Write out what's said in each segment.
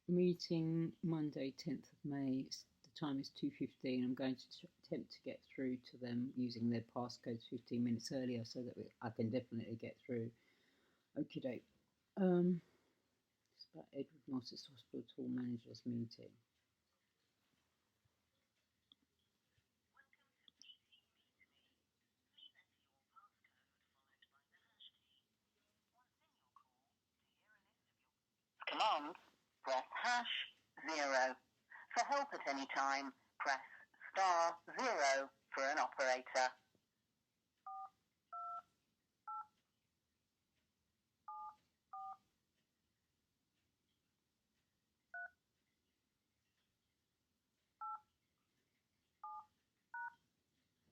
meeting Monday, 10th of May. The time is 2:15. I'm going to attempt to get through to them using their passcodes 15 minutes earlier so that I can definitely get through. Okay, doke. It's about Edward Moss's hospital managers meeting. Command, press #0. For help at any time, press *0 for an operator.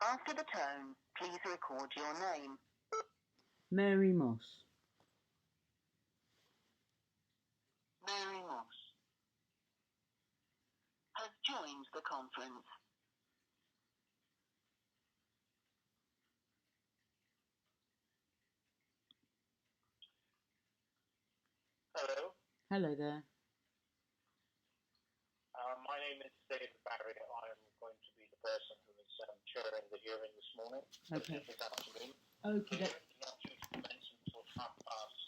After the tone, please record your name. Mary Moss. Mary Moss has joined the conference. Hello. Hello there. My name is David Barry. I am going to be the person who is chairing the hearing this morning. Okay. This afternoon. Okay. The hearing is not due to commence until half past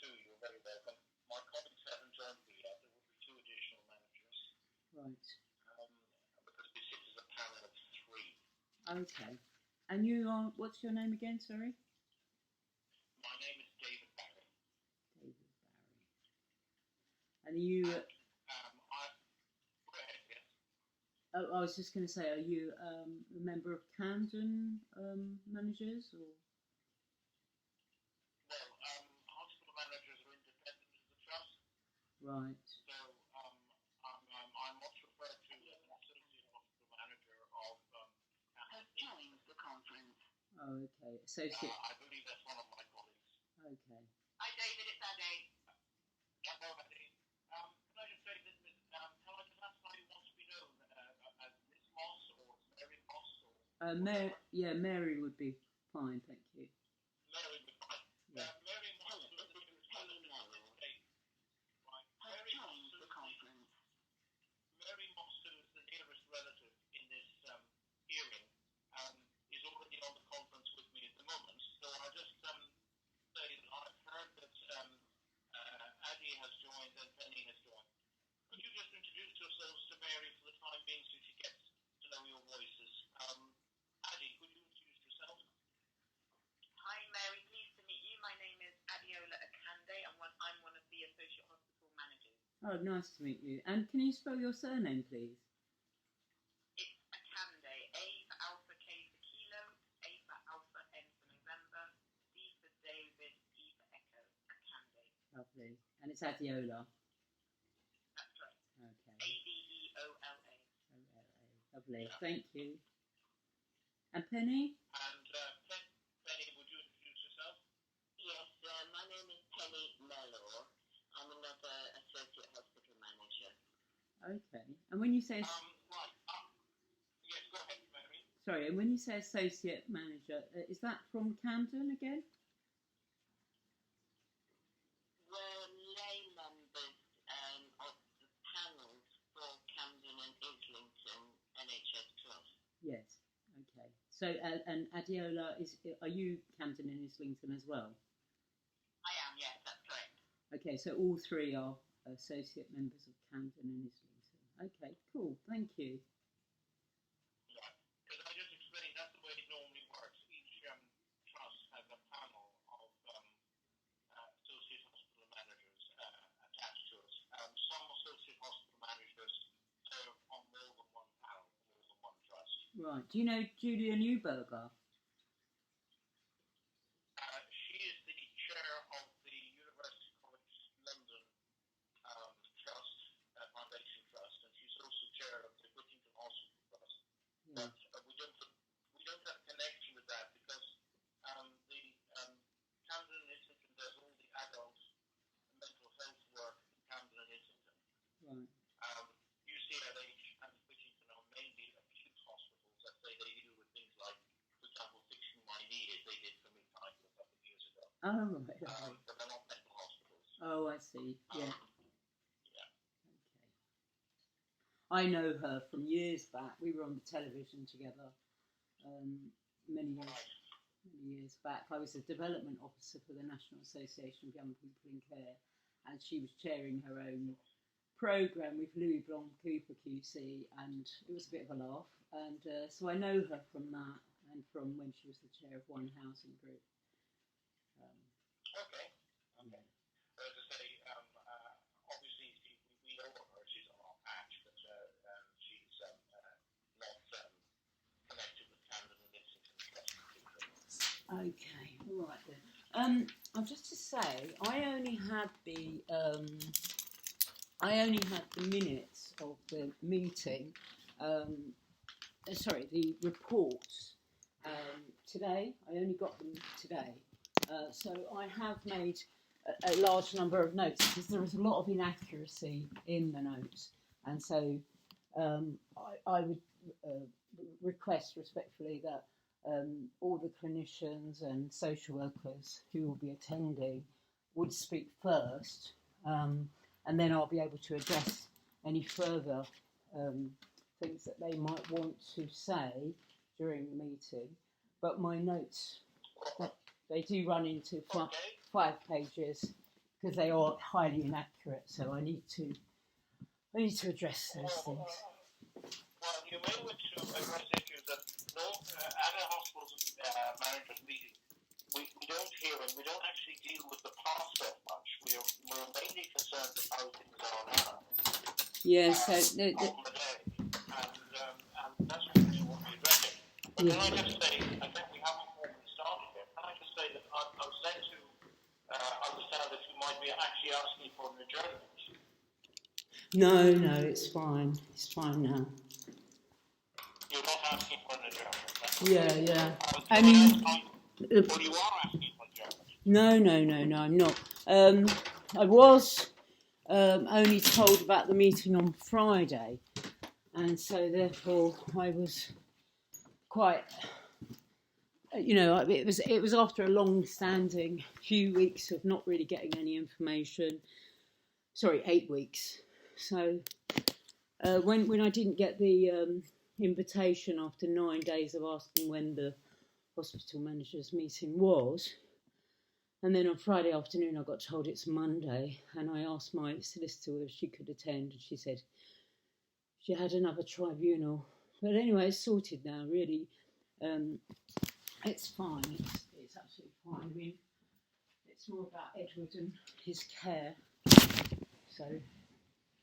2. You're very welcome. My colleagues haven't joined me yet. There will be 2 additional managers. Right. Because we sit as a panel of 3. Okay. And you are, what's your name again, sorry? My name is David Barry. David Barry. And are you... Oh, I was just going to say, are you a member of Camden managers or? Well, hospital managers are independent of the trust. Right. So I'm much referred to as an associate hospital manager of Has joined the conference. Oh, okay. Associate. I believe that's one of my colleagues. Okay. Hi, David. It's Ade. Hello, Ade. Can I just say this? Can I just ask how you want to be known? As Miss Moss or Mary Moss or? Mary would be fine, thank you. Mary would be fine. Yeah. Mary Moss is the nearest relative in this state. Right. Mary Moss, who is the nearest relative in this hearing, is already on the conference with me at the moment. So I just say that I've heard that Ade has joined and Penny has joined. Could you just introduce yourselves to Mary for the time being so she gets to know your voices? Ade, could you introduce yourself? Hi, Mary. Pleased to meet you. My name is Adiola Akande, and I'm one of the associate hospital managers. Oh, nice to meet you. And can you spell your surname, please? It's Akande. A for Alpha, K for Kilo, A for Alpha, N for November, D for David, E for Echo. Akande. Lovely. And it's Adiola. That's right. Okay. Adeola. Lovely. Yeah. Thank you. And Penny? And Penny, would you introduce yourself? Yes, my name is Penny Mellor. I'm another associate hospital manager. Okay. And when you say... Right. Yes, go ahead, Mary. Sorry, and when you say associate manager, is that from Camden again? We're lay members of the panels for Camden and Islington NHS Trust. Yes. Okay. So, and Adiola, are you Camden and Islington as well? I am, yes, that's correct. Okay, so all 3 are associate members of Camden and Islington. Okay, cool. Thank you. Right. Because I just explained that's the way it normally works. Each trust has a panel of associate hospital managers attached to us. Some associate hospital managers serve on more than one panel, more than one trust. Right. Do you know Julia Newberger? She is the chair of the University College London Trust, Foundation Trust, and she's also chair of the Whittington Hospital Trust. Yeah. But we don't have a connection with that because the Camden and Islington does all the adult mental health work in Camden and Islington. Right. UCLH and Whittington are mainly acute hospitals that say they deal with things like, for example, fixing my knee as they did for me a couple of years ago. Oh, right. Okay. But they're not mental hospitals. Oh, I see. Yeah. Yeah. Okay. I know her from years back. We were on the television together many years back. I was a development officer for the National Association of Young People in Care, and she was chairing her own programme with Louis Blanc Cooper QC, and it was a bit of a laugh. And so I know her from that, and from when she was the chair of One Housing Group. Okay. As I say, obviously we know her. She's on our patch, but she's not connected with Camden and Islington Trust. Okay, all right then. Just to say, I only had the minutes of the meeting. The reports today. I only got them today, so I have made a large number of notes because there was a lot of inaccuracy in the notes, and so I would request respectfully that all the clinicians and social workers who will be attending would speak first, and then I'll be able to address any further things that they might want to say during the meeting. But my notes, they do run into 5 pages because they are highly inaccurate, so I need to address those things. Well, you may wish to address issues that at a hospital's managers meeting, we don't hear and we don't actually deal with the past that much. We're mainly concerned with how things are now. Yeah, so on the day, and that's what we will be addressing. But can I just say, I think we haven't formally started yet. Can I just say that I was led to understand that you might be actually asking for an adjournment? No, it's fine. It's fine now. You're not asking for an adjournment? Yeah. I mean... Well, you are asking for an adjournment. No, I'm not. I was only told about the meeting on Friday, and so therefore I was quite... it was after a long-standing few weeks of not really getting any information. Sorry, 8 weeks. So when I didn't get the invitation after 9 days of asking when the hospital managers meeting was, and then on Friday afternoon I got told it's Monday, and I asked my solicitor if she could attend, and she said she had another tribunal. But anyway, it's sorted now, really. It's fine, it's absolutely fine. I mean, it's more about Edward and his care. So,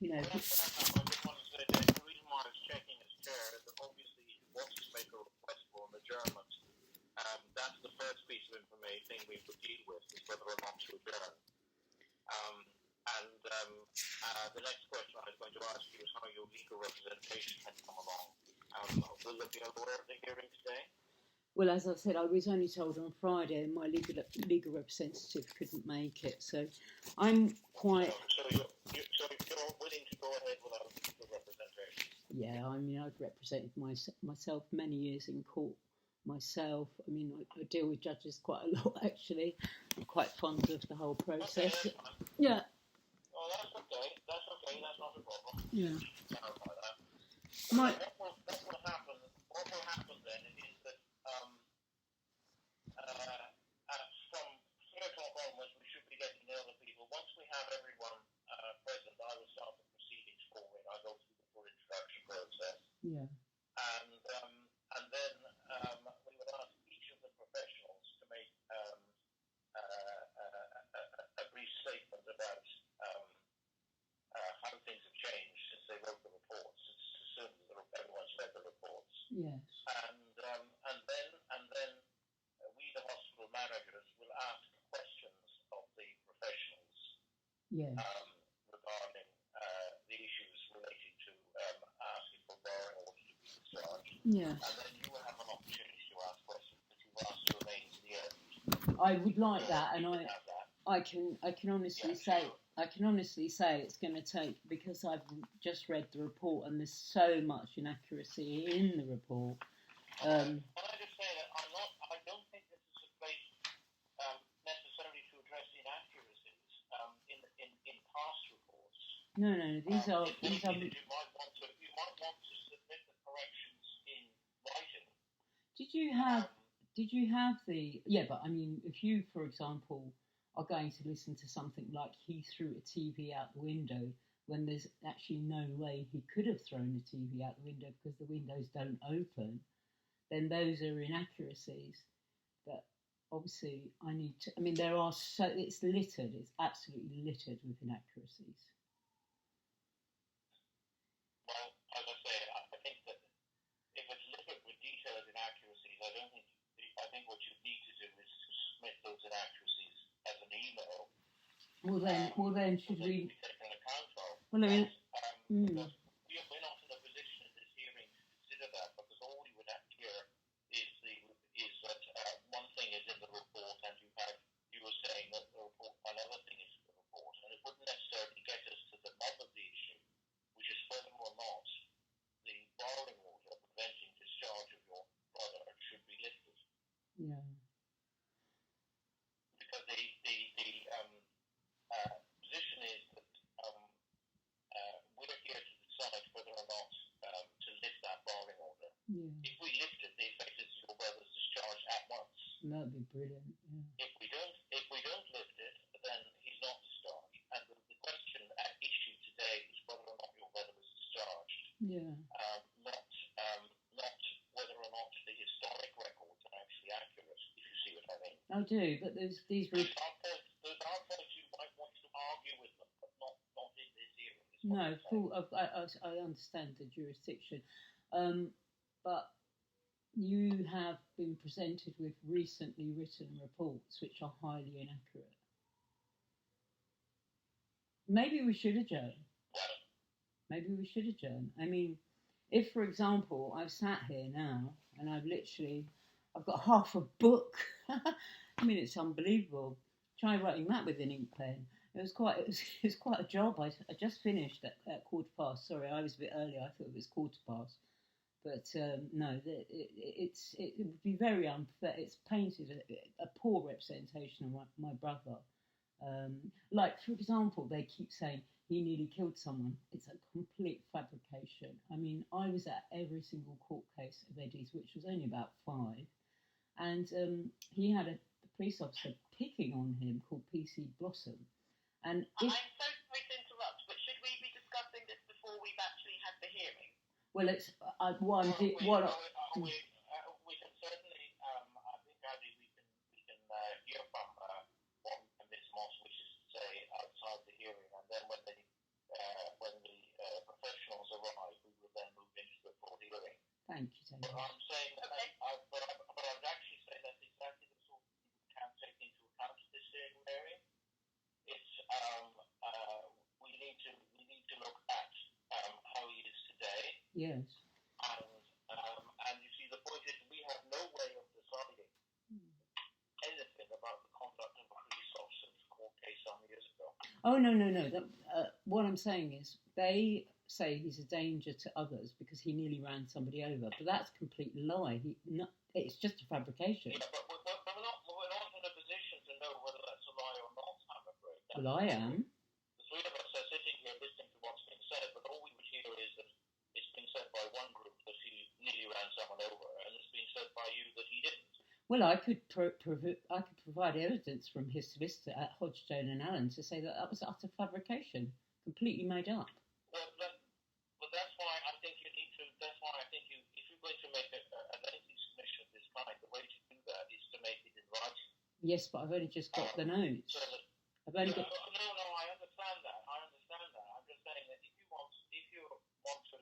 Well, that's what I just want to say that the reason why I was checking his chair is that obviously he wants to make a request for an adjournment. That's the first piece of information we would deal with, is whether or not to adjourn. The next question I was going to ask you is how your legal representation had come along. Will they be aware of the hearing today? well, as I said, I was only told on Friday, and my legal representative couldn't make it. So I'm quite... So you're willing to go ahead without legal representation? Yeah, I mean, I've represented myself many years in court myself. I mean, I deal with judges quite a lot, actually. I'm quite fond of the whole process. Okay, yeah. Oh, that's okay. That's not a problem. Yeah. Clarify that. What will happen then is that from 3 o'clock onwards we should be getting the other people. Once we have everyone present, I will start the proceedings forward. I go through the full introduction process. Yeah. And then we will ask each of the professionals to make a brief statement about how things have changed since they wrote the reports. It's assumed that everyone's read the reports. Yes. And then we, the hospital managers, will ask questions of the professionals. Yes. Regarding the issues relating to asking for borrowing or to be discharged. Yes. And then you will have an opportunity to ask questions that you've asked to remain to the end. I would like that, and I can honestly say. Sure. I can honestly say it's going to take, because I've just read the report and there's so much inaccuracy in the report. Can I just say that I don't think this is a place necessarily to address inaccuracies in No, these are. You might want to submit the corrections in writing. Did you have the? Yeah, but I mean, if you, for example, are going to listen to something like he threw a TV out the window when there's actually no way he could have thrown a TV out the window because the windows don't open, then those are inaccuracies that obviously I need to. I mean, it's littered. It's absolutely littered with inaccuracies. Well, as I say, I think that if it's littered with detailed inaccuracies, I think what you need to do is to submit those inaccuracies as an email. Well then, should we? Be taken account of. Well, I mean, because we're not in a position in this hearing to consider that, because all we would have here is that one thing is in the report, and you were saying that the report, another thing is in the report, and it wouldn't necessarily get us to the nub of the issue, which is whether or not the borrowing order preventing discharge of your brother should be lifted. Yeah. Because the position is that we're here to decide whether or not to lift that borrowing order. Yeah. If we lift it, the effect is your brother's discharged at once. That'd be brilliant. Yeah. If we don't lift it, then he's not discharged. And the question at issue today is whether or not your brother was discharged. Yeah. Not whether or not the historic records are actually accurate. If you see what I mean. I do, but those are points you might want to argue with them, but not in this hearing. No, cool. I understand the jurisdiction, but you have been presented with recently written reports which are highly inaccurate. Maybe we should adjourn. I mean, if, for example, I've sat here now and I've got half a book. I mean, it's unbelievable. Try writing that with an ink pen. It was quite a job. I just finished at 1:15. Sorry, I was a bit early. I thought it was 1:15. But no, it would be very unfair. It's painted a poor representation of my brother. Like, for example, they keep saying he nearly killed someone. It's a complete fabrication. I mean, I was at every single court case of Eddie's, which was only about 5. And he had a police officer picking on him called PC Blossom. And I'm so sorry to interrupt, but should we be discussing this before we've actually had the hearing? Well, it's we can certainly. I think, Andy, we can hear from Miss Moss, which is to say outside the hearing, and then when the professionals arrive, we will then move into the full hearing. Thank you, Tony. But I'm saying that, but I'd actually say that's exactly the sort of thing we can take into account in this hearing. It's we need to look at how he is today. Yes. And you see, the point is, we have no way of deciding anything about the conduct of a police officer in a court case some years ago. Oh, no. What I'm saying is, they say he's a danger to others because he nearly ran somebody over, but that's a complete lie. It's just a fabrication. Yeah, but we're not in a position to know whether that's a lie or not, I'm afraid. Well, I am. The three of us are sitting here listening to what's being said, but all we would hear is that it's been said by one group that he nearly ran someone over, and it's been said by you that he didn't. Well, I could provide evidence from his solicitor at Hodgson and Allen to say that was utter fabrication, completely made up. Well, that's why I think you need to. That's why I think if you're going to make a lengthy submission of this kind, the way to do that is to make it in writing. Yes, but I've only just got the notes. So that, I've only got. No, I understand that. I'm just saying that if you want to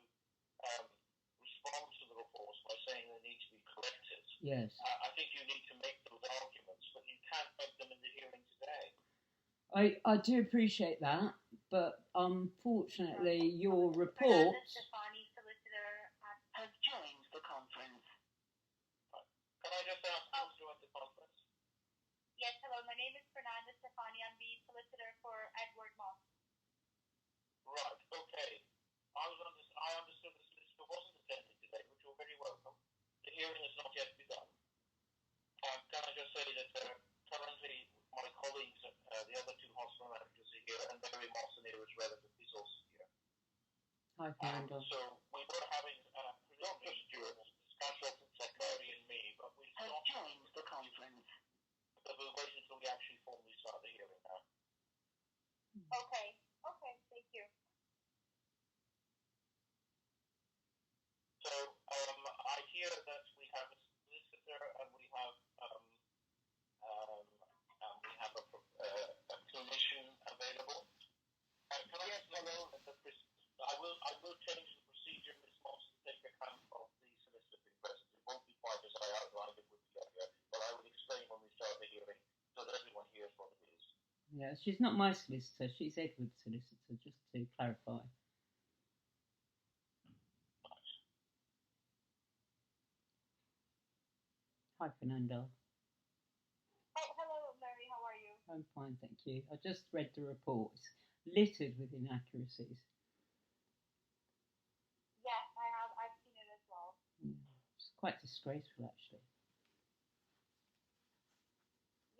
respond to the reports by saying they need to be corrected, Yes. I think you need to make those arguments, but you can't make them in the hearing today. I do appreciate that, but unfortunately, your report. Stefani, solicitor, has joined the conference. Can I just ask who's joined the conference? Yes, hello. My name is Fernanda Stefani. I'm the solicitor for Edward Moss. Right. Okay. I understood the solicitor wasn't attending today, which you're very welcome. The hearing has not yet begun. Can I just say that currently my colleagues, the other two hospital managers are here, and Barry Moss, the nearest relative, is also here. Hi, Fernando. So we were having Dr. Stewart, consultant secretary and me, but we Has stopped joined the conference. because we're waiting until we actually formally start the hearing now. Okay, thank you. So I hear that we have a solicitor and we have a clinician available. Can I just follow I will change the procedure, Ms. Moss, to take account of the solicitor being present. It won't be quite as I outlined it would be earlier, but I will explain when we start the hearing so that everyone hears what it is. Yeah, she's not my solicitor. She's Edward's solicitor, just to clarify. Hi, Fernando. Oh, hello, Mary. How are you? I'm fine, thank you. I just read the report. It's littered with inaccuracies. Yes, I have. I've seen it as well. Yeah, it's quite disgraceful, actually.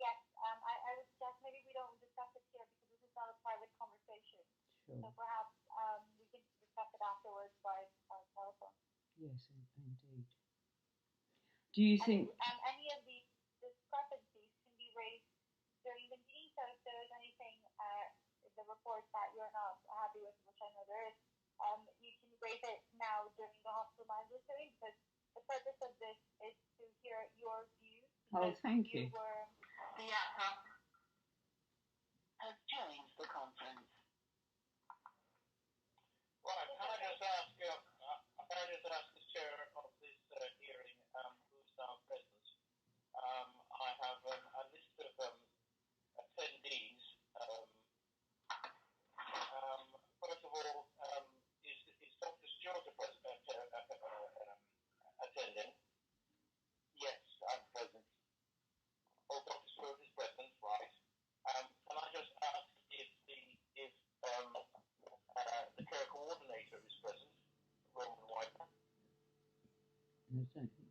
Yes, I would suggest maybe we don't discuss it here because this is not a private conversation. Sure. So perhaps we can discuss it afterwards by telephone. Yes, indeed. Do you think... any of these discrepancies can be raised during the meeting, so if there's anything in the report that you're not happy with, which I know there is, you can raise it now during the hospital manager's hearing, because the purpose of this is to hear your views. Oh, thank you. The APA has joined the conference. Right, can I just ask the chair of this hearing who's now present? I have a list of attendees. First of all, is Dr. Stewart attending? Yes, I'm present. Oh, Dr. Stewart is present, right. Can I just ask if the care coordinator is present, Roman White? I don't think so.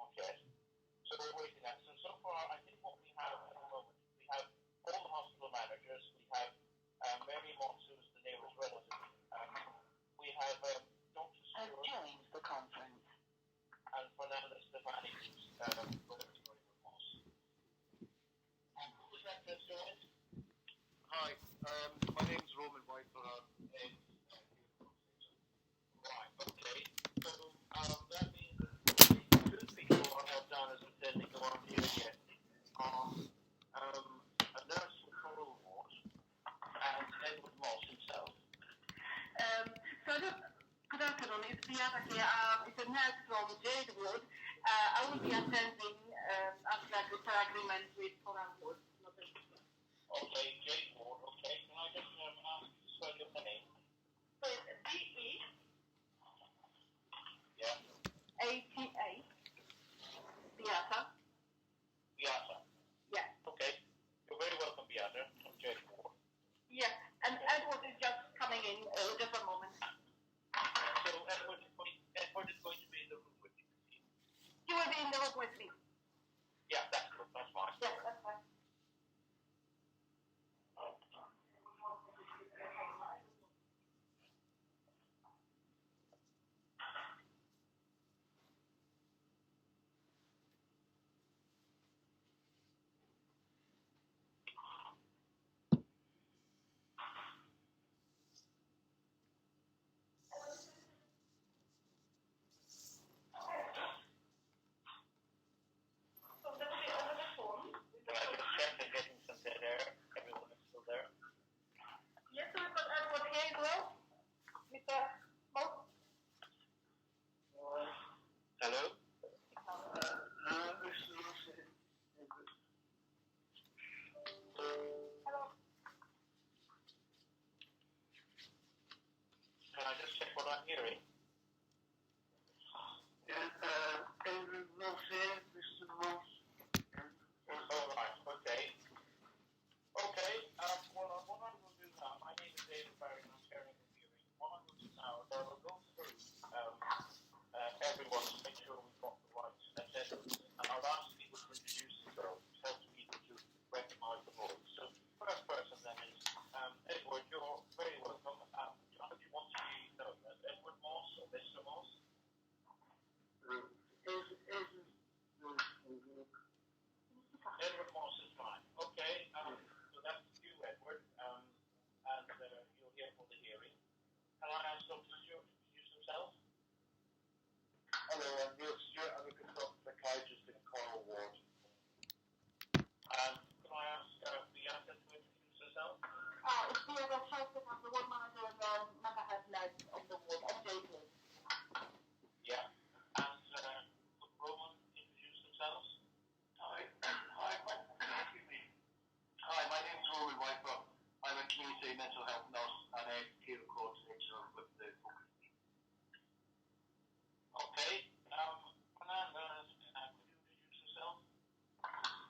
Okay. So we're waiting that. So far, I think what we have at the moment, we have all the hospital managers. We have Mary Moss, who's the nearest relative. We have Dr. Has Stewart joined the conference. and Fernanda Stefani, who's respiratory with Moss. Who was that just joined? Hi, my name's Roman White. Right, okay. So that means that the two people I have down as attending who aren't here yet are a nurse from Total Farce and Edward Moss himself. Good afternoon. It's Beata here. It's a nurse from Jadewood. I will be attending after I prepare agreement with Total Farce. Okay, Jade Ward, okay. Can I just ask you to spell your name? So it's D-E. Yeah. A-T-A. Beata. Beata. Yes. Okay. You're very welcome, Beata, from Jade Ward. Yes. And Edward is just coming in just a moment. So Edward is going to be in the room with you. He will be in the room with me. Yeah, that's good. That's fine. Yes, that's fine. Can I just check and getting some dead air? Everyone is still there? Yes, so we've got Edward here as well. Mr. Moss. Hello? Hello. Can I just check what I'm hearing? Edward Moss here, Mr. Moss. All right, okay. Okay, well, what I will do now, my name is David Barry and I'm chairing the hearing. What I will do now is I will go through everyone to make sure we've got the right attendance. And I'll ask people to introduce themselves, help people to recognize the voice. So, first person then is Edward, you're very welcome. How do you want to be known as? Edward? Dr. Stewart to introduce himself? Hello, I'm Neil Stewart. I'm a consultant psychiatrist in Coral Ward. And can I ask Bianca to introduce herself? It's the other person, I'm the one manager of mental health led on the ward, I'm David. Yeah. And could Roman introduce themselves? Excuse me. Hi, my name is Rowan Whitebrook. I'm a community mental health nurse and a care coordinator with the focus team. Okay. Fernanda, could you introduce yourself?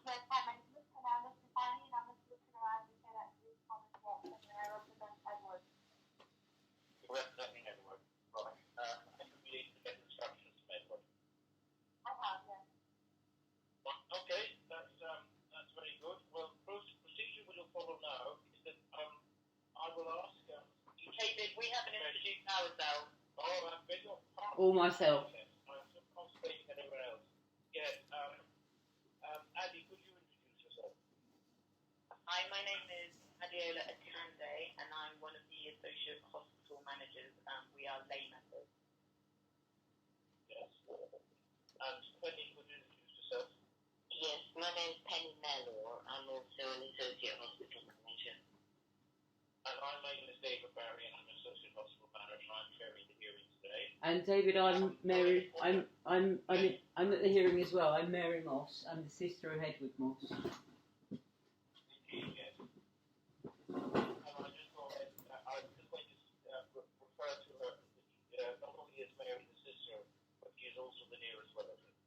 Yes, hi, my name is Fernanda Stefani, and I'm a solicitor advocate at Youth Common Law, and I represent Edward. You're representing Edward. Right. And you'll be able to get instructions from Edward. I have, yes. Okay, that's very good. Well, procedure we will follow now is that I will ask. David, we haven't introduced ourselves. Oh, I beg your pardon. All myself. Yes, I'm so concentrating on everyone else. Yes. Andy, could you introduce yourself? Hi, my name is Adiola Akande, and I'm one of the associate hospital managers. We are lay members. Yes. And Penny, could you introduce yourself? Yes, my name is Penny Mellor. I'm also an associate hospital manager. And my name is David Barry, and I'm an associate hospital manager. I'm chairing the hearing today. And David, I'm Mary. I'm at the hearing as well. I'm Mary Moss. I'm the sister of Edward Moss. Indeed, yes. And I just thought I was just going to refer to her not only as Mary the sister, but she is also the nearest relative.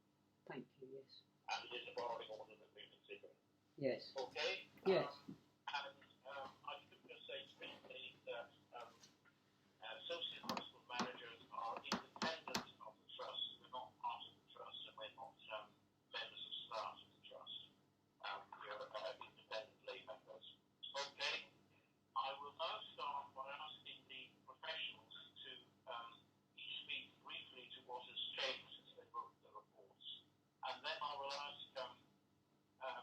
Thank you. Yes. And it is a borrowing order that we're considering. Yes. Okay? Yes. And I should just say briefly that associate hospital managers are independent of the trust. We're not part of the trust, and we're not members of staff of the trust. We're independent lay members. Okay? I will now start by asking the professionals to each speak briefly to what has changed since they wrote the reports. And then I will ask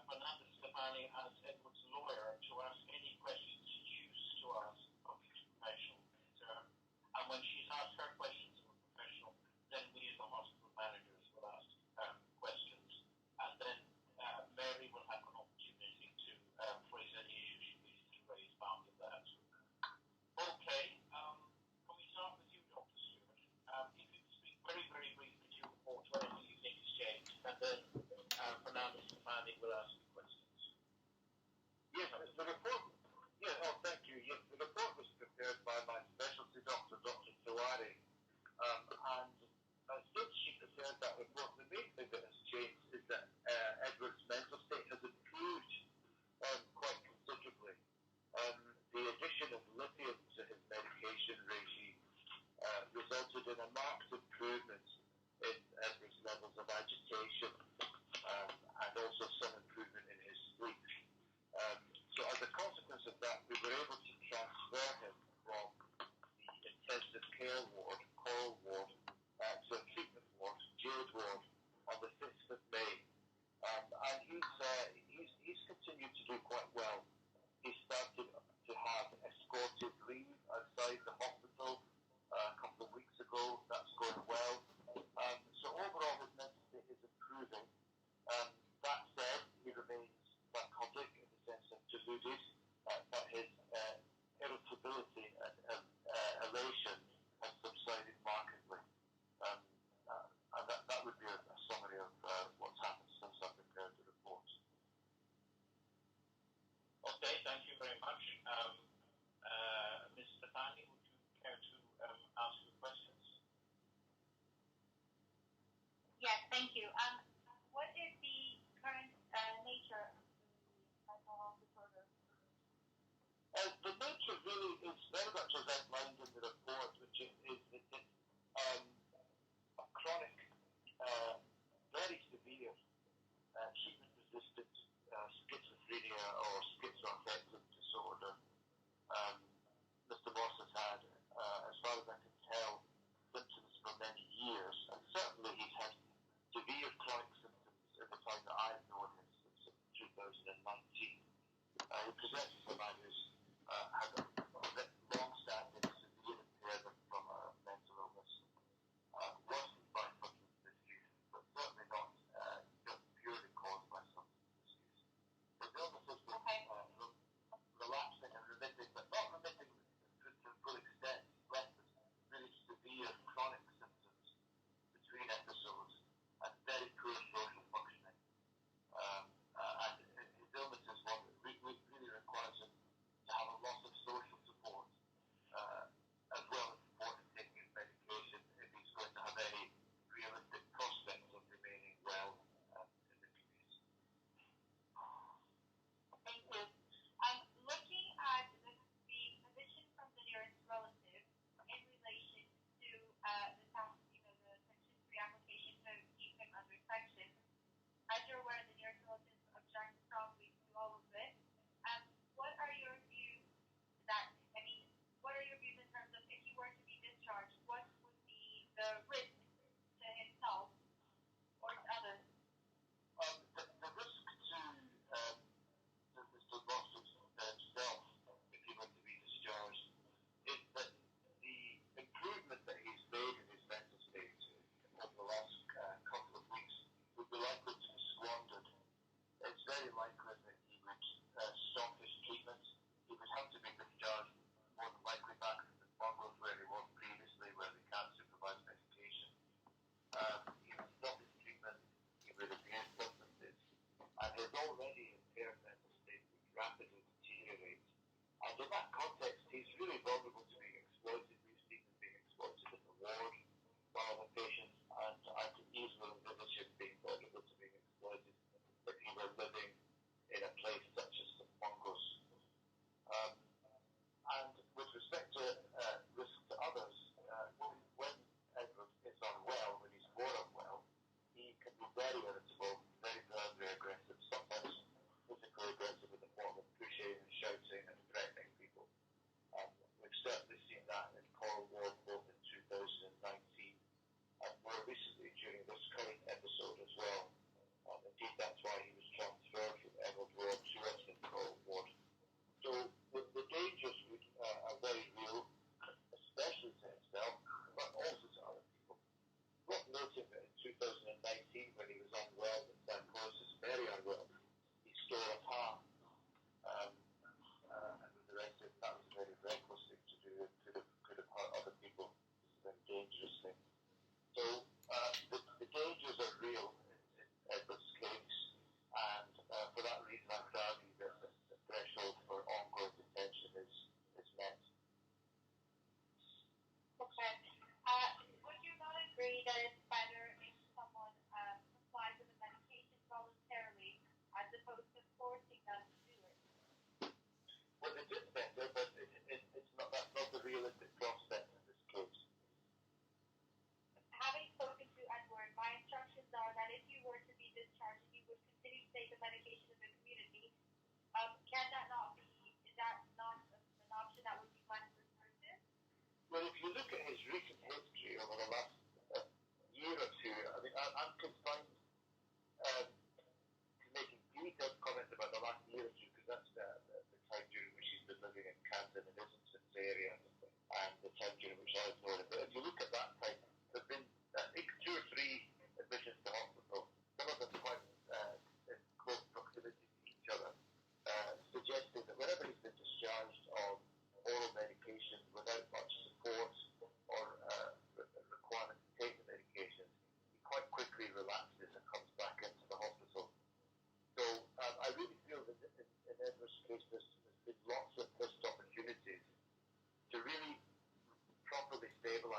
Fernanda Stefani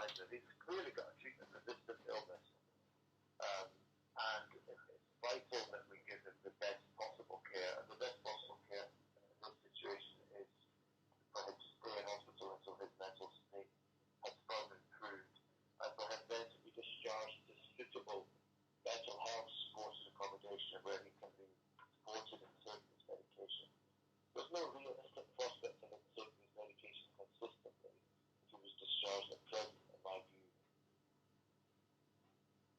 advisor. He's clearly got a treatment-resistant illness, and it's vital that we give him the best possible care. And the best possible care in this situation is for him to stay in hospital until his mental state has further improved, and for him then to be discharged to suitable mental health supported accommodation where he can be supported and taking his medication. There's no realistic prospect of him taking his medication consistently if he was discharged at present, in my view.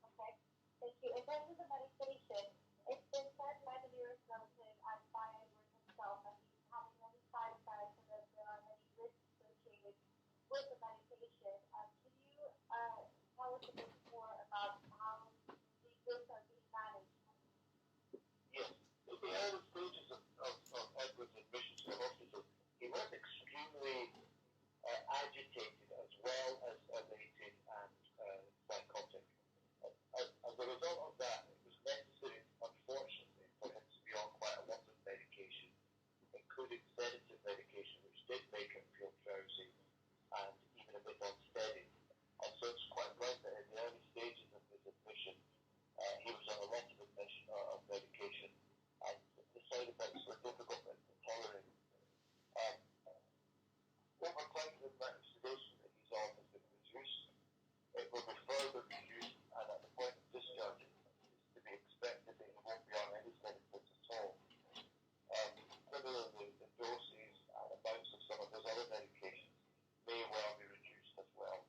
Okay, thank you. In terms of the medication, it's been said by the nearest relative and by Edward himself that he's having many side effects and that there are many risks associated with the medication. Can you tell us a bit more about how these risks are being managed? Yes, in the early stages of Edward's admission to the hospital, he was extremely agitated as well as elated and psychotic. As a result of that, it was necessary, unfortunately, for him to be on quite a lot of medication, including sedative medication, which did make him feel drowsy and even a bit unsteady. And so it's quite right that in the early stages of his admission, he was on a lot of medication, and the side effects were difficult to tolerate. Over time, the amount of sedation that he's on has been reduced. It will be further reduced, and at the point of discharge, it's to be expected that he won't be on any sedatives at all. Similarly, the doses and amounts of some of his other medications may well be reduced as well.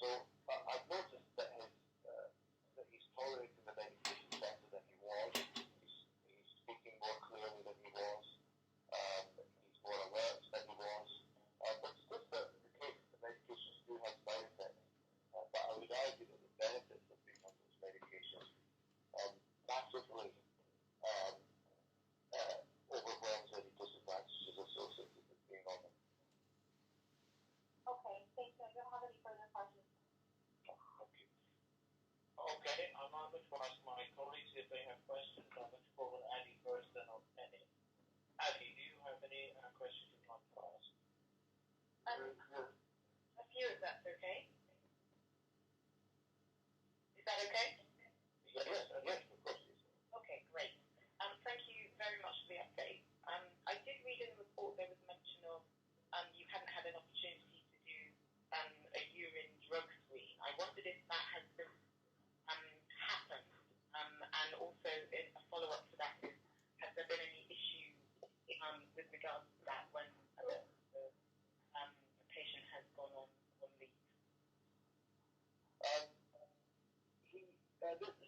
So I've noticed that he's tolerating the medication better than he was. He's speaking more clearly than he was. He's more alert than he was. But it's just the case that the medications do have side effects. But I would argue that the benefits of being on those medications massively overwhelms any disadvantages associated with being on them. Okay, thank you. I don't have any further questions. Okay, I'm now going to ask my colleagues if they have questions. I'm going to call on Addy first, then on Penny. Addy, do you have any questions you'd like to ask? A few, if that's okay. Is that okay? Yes, of course. Okay, great. Thank you very much for the update. I did read in the report there was mention of you hadn't had an opportunity to do a urine drug screen. I wondered if that has been happened, and also in a follow-up to that is, has there been any issue with regards to that when the patient has gone on leave?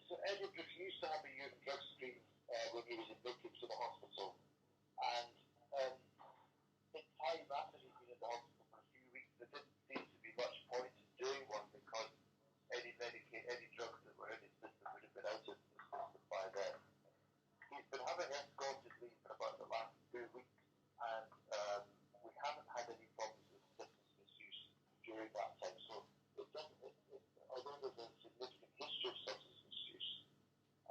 So Edward refused to have a urine drug screen when he was admitted to the hospital, and in time after he'd been in the hospital for a few weeks, there didn't seem to be much point in doing one because any drugs that were in his system would have been out of the system by then. He's been having escorted leave for about the last 2 weeks, and we haven't had any problems with substance misuse during that time. So although there's a significant history of substance misuse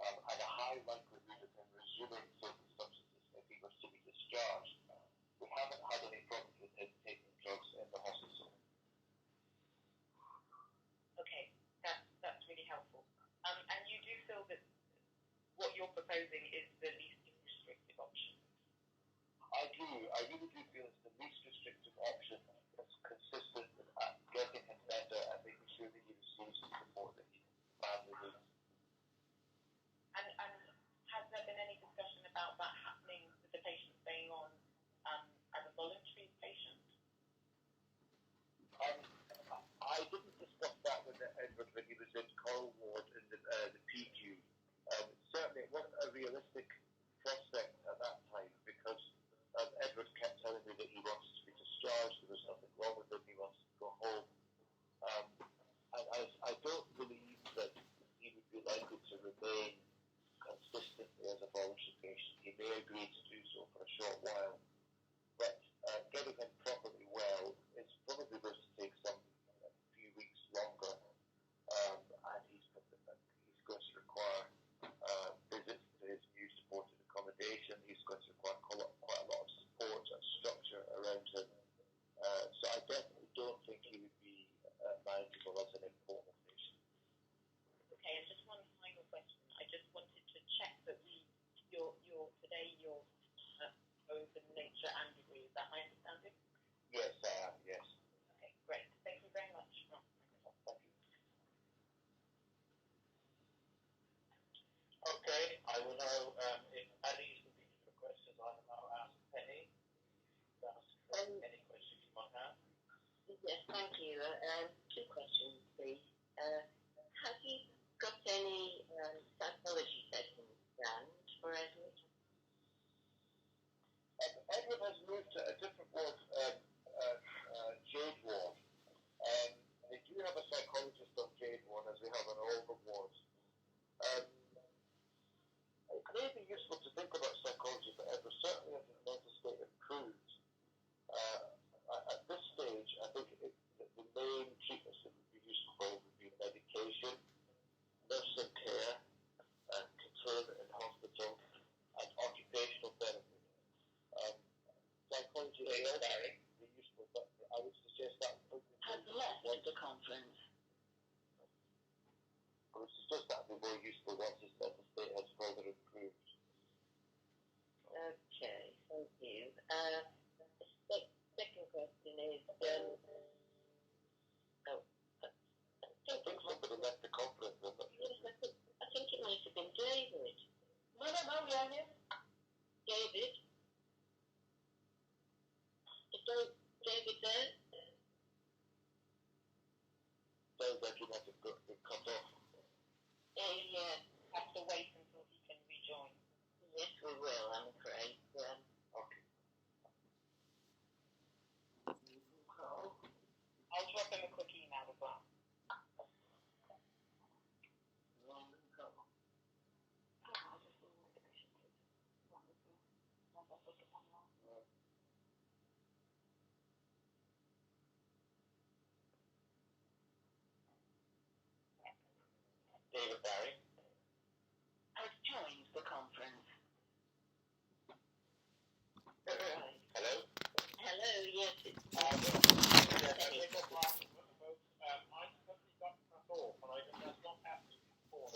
and a high likelihood of him resuming certain substances if he was to be discharged, we haven't had any problems with him taking drugs in the hospital. Okay, that's really helpful. And you do feel that what you're proposing is the least restrictive option? I do. I really do feel it's the least restrictive option that's consistent with getting him better and making sure that he receives the support that he badly needs. And has there been any discussion about that happening with the patient staying on as a voluntary patient? I didn't discuss that with Edward when he was in Coral Ward in the PQ. Certainly it wasn't a realistic prospect at that time because Edward kept telling me that he wanted to be discharged, there was nothing wrong with him, he wanted for as an informal patient. Okay, and just one final question. I just wanted to check that your oath and nature and degree. Is that my understanding? Yes, I am, yes. Okay, great. Thank you very much. Thank you. Okay, I will now, if Paddy's looking for questions, I will now ask Penny to ask any questions you might have. Yes, thank you. Two questions, please. Have you got any psychology sessions planned for Edward? Edward has moved to a different ward, Jade ward. They do have a psychologist on Jade ward, as we have on all the wards. It may be useful to think about psychology for Edward, certainly as his mental state improves. At this stage, I think the main treatments that would be useful for him would be medication, nursing care, control in hospital, and occupational therapy. Psychology is also be useful, but I would suggest that Has left the conference. I would suggest that would be more useful once his mental state has further improved. Okay, thank you. Second question is, I think somebody left the conference. I think it might have been David. No, we are here. David? Is David there? Sounds like he might have been cut off. Yeah. Have to wait until he can rejoin. Yes, we will, I'm afraid. Okay. I'll drop him a quick email as well. David Barry. Has joined the conference. Right. Hello? Hello, yes, it's I think I suddenly got cut off, and that's not happened before.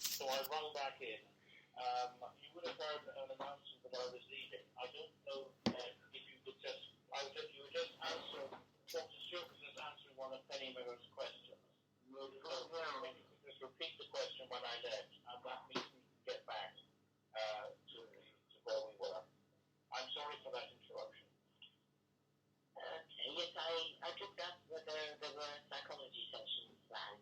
So I rung back in. You would have heard an announcement that I was leaving. I don't know if you could you were just answering, Dr. Stewart was just answering one of Penny Miller's questions. So if you could just repeat the question when I left, and that means we can get back to where we were. I'm sorry for that interruption. okay. Yes, I just asked whether there were psychology sessions planned.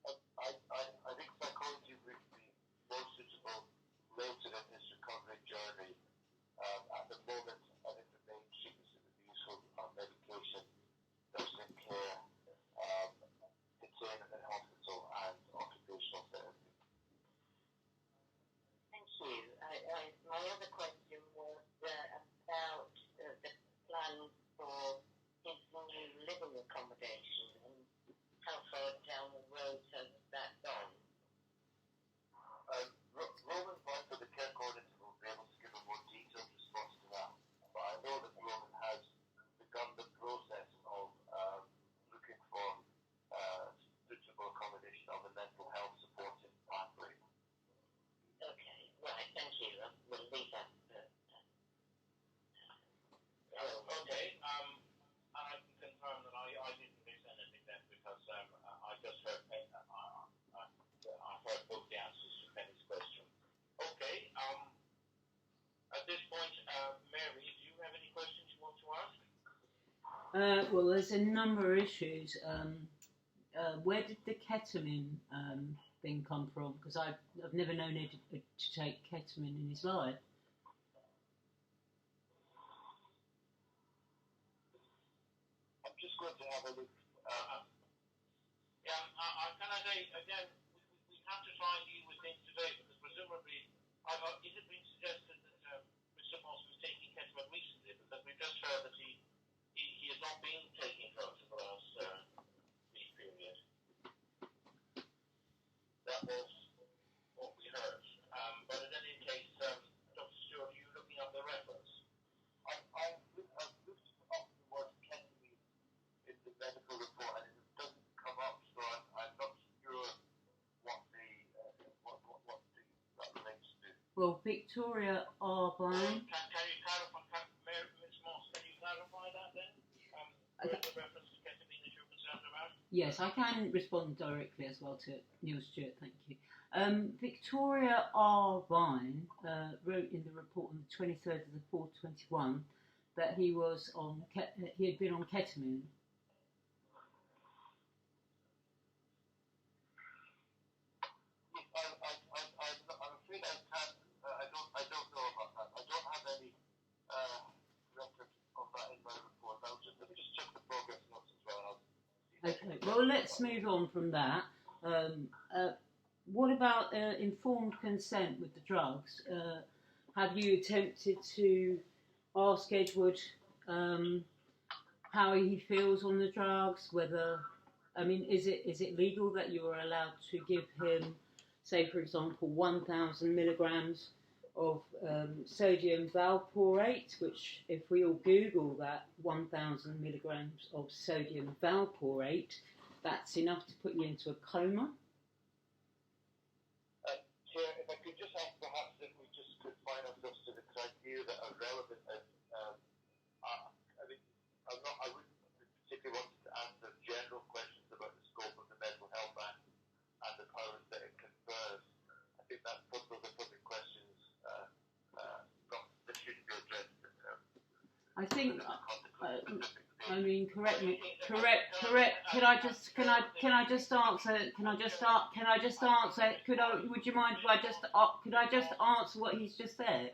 I think psychology would be more suitable later in his recovery journey. At the moment, I think the main treatments that would be useful are medication, nursing care, containment in hospital, and occupational therapy. Thank you. My other question was about the plans for his new living accommodation and how far down the road has that gone? Roman Viper, the care coordinator, will be able to give a more detailed response to that. But I know that Roman has begun the process of looking for suitable accommodation on the mental health supporting pathway. Okay, right, thank you. We'll leave that. Okay, and I can confirm that I didn't miss anything then because I just heard I heard both the answers to Penny's question. Okay, at this point, Mary, do you have any questions you want to ask? Well, there's a number of issues. Where did the ketamine thing come from? Because I've never known Ed to take ketamine in his life. I'm just going to have a look. Can I say again? We have to try and deal with things today because presumably, is it been suggested that Mr. Moss was taking ketamine recently? Because we've just heard that he has not been taking drugs for the last brief period. That was what we heard. But in any case, Dr. Stewart, are you looking up the reference? I've looked up the word ketamine in Well, Victoria Arbine. Can you clarify, Ms. Moss, can you clarify that then? Where's the reference to ketamine that you're concerned about? Yes, I can respond directly as well to Neil Stewart, thank you. Victoria Arbine wrote in the report on the 23rd of the 4th, 21, that he had been on ketamine. I'm afraid I don't know about that. I don't have any record of that in my report. Let me just check the progress notes as well. Okay, well, let's move on from that. What about informed consent with the drugs? Have you attempted to ask Edward how he feels on the drugs? Is it legal that you are allowed to give him, say, for example, 1,000 milligrams of sodium valproate, which, if we all Google that, 1,000 milligrams of sodium valproate, that's enough to put you into a coma? Chair, if I could just ask perhaps if we just confine ourselves to the criteria that are relevant. I wouldn't particularly want to answer general questions about the scope of the Mental Health Act and the powers that it confers. I think those are probably questions that shouldn't be addressed. I think. Correct me. Can I just answer? Would you mind if could I just answer what he's just said?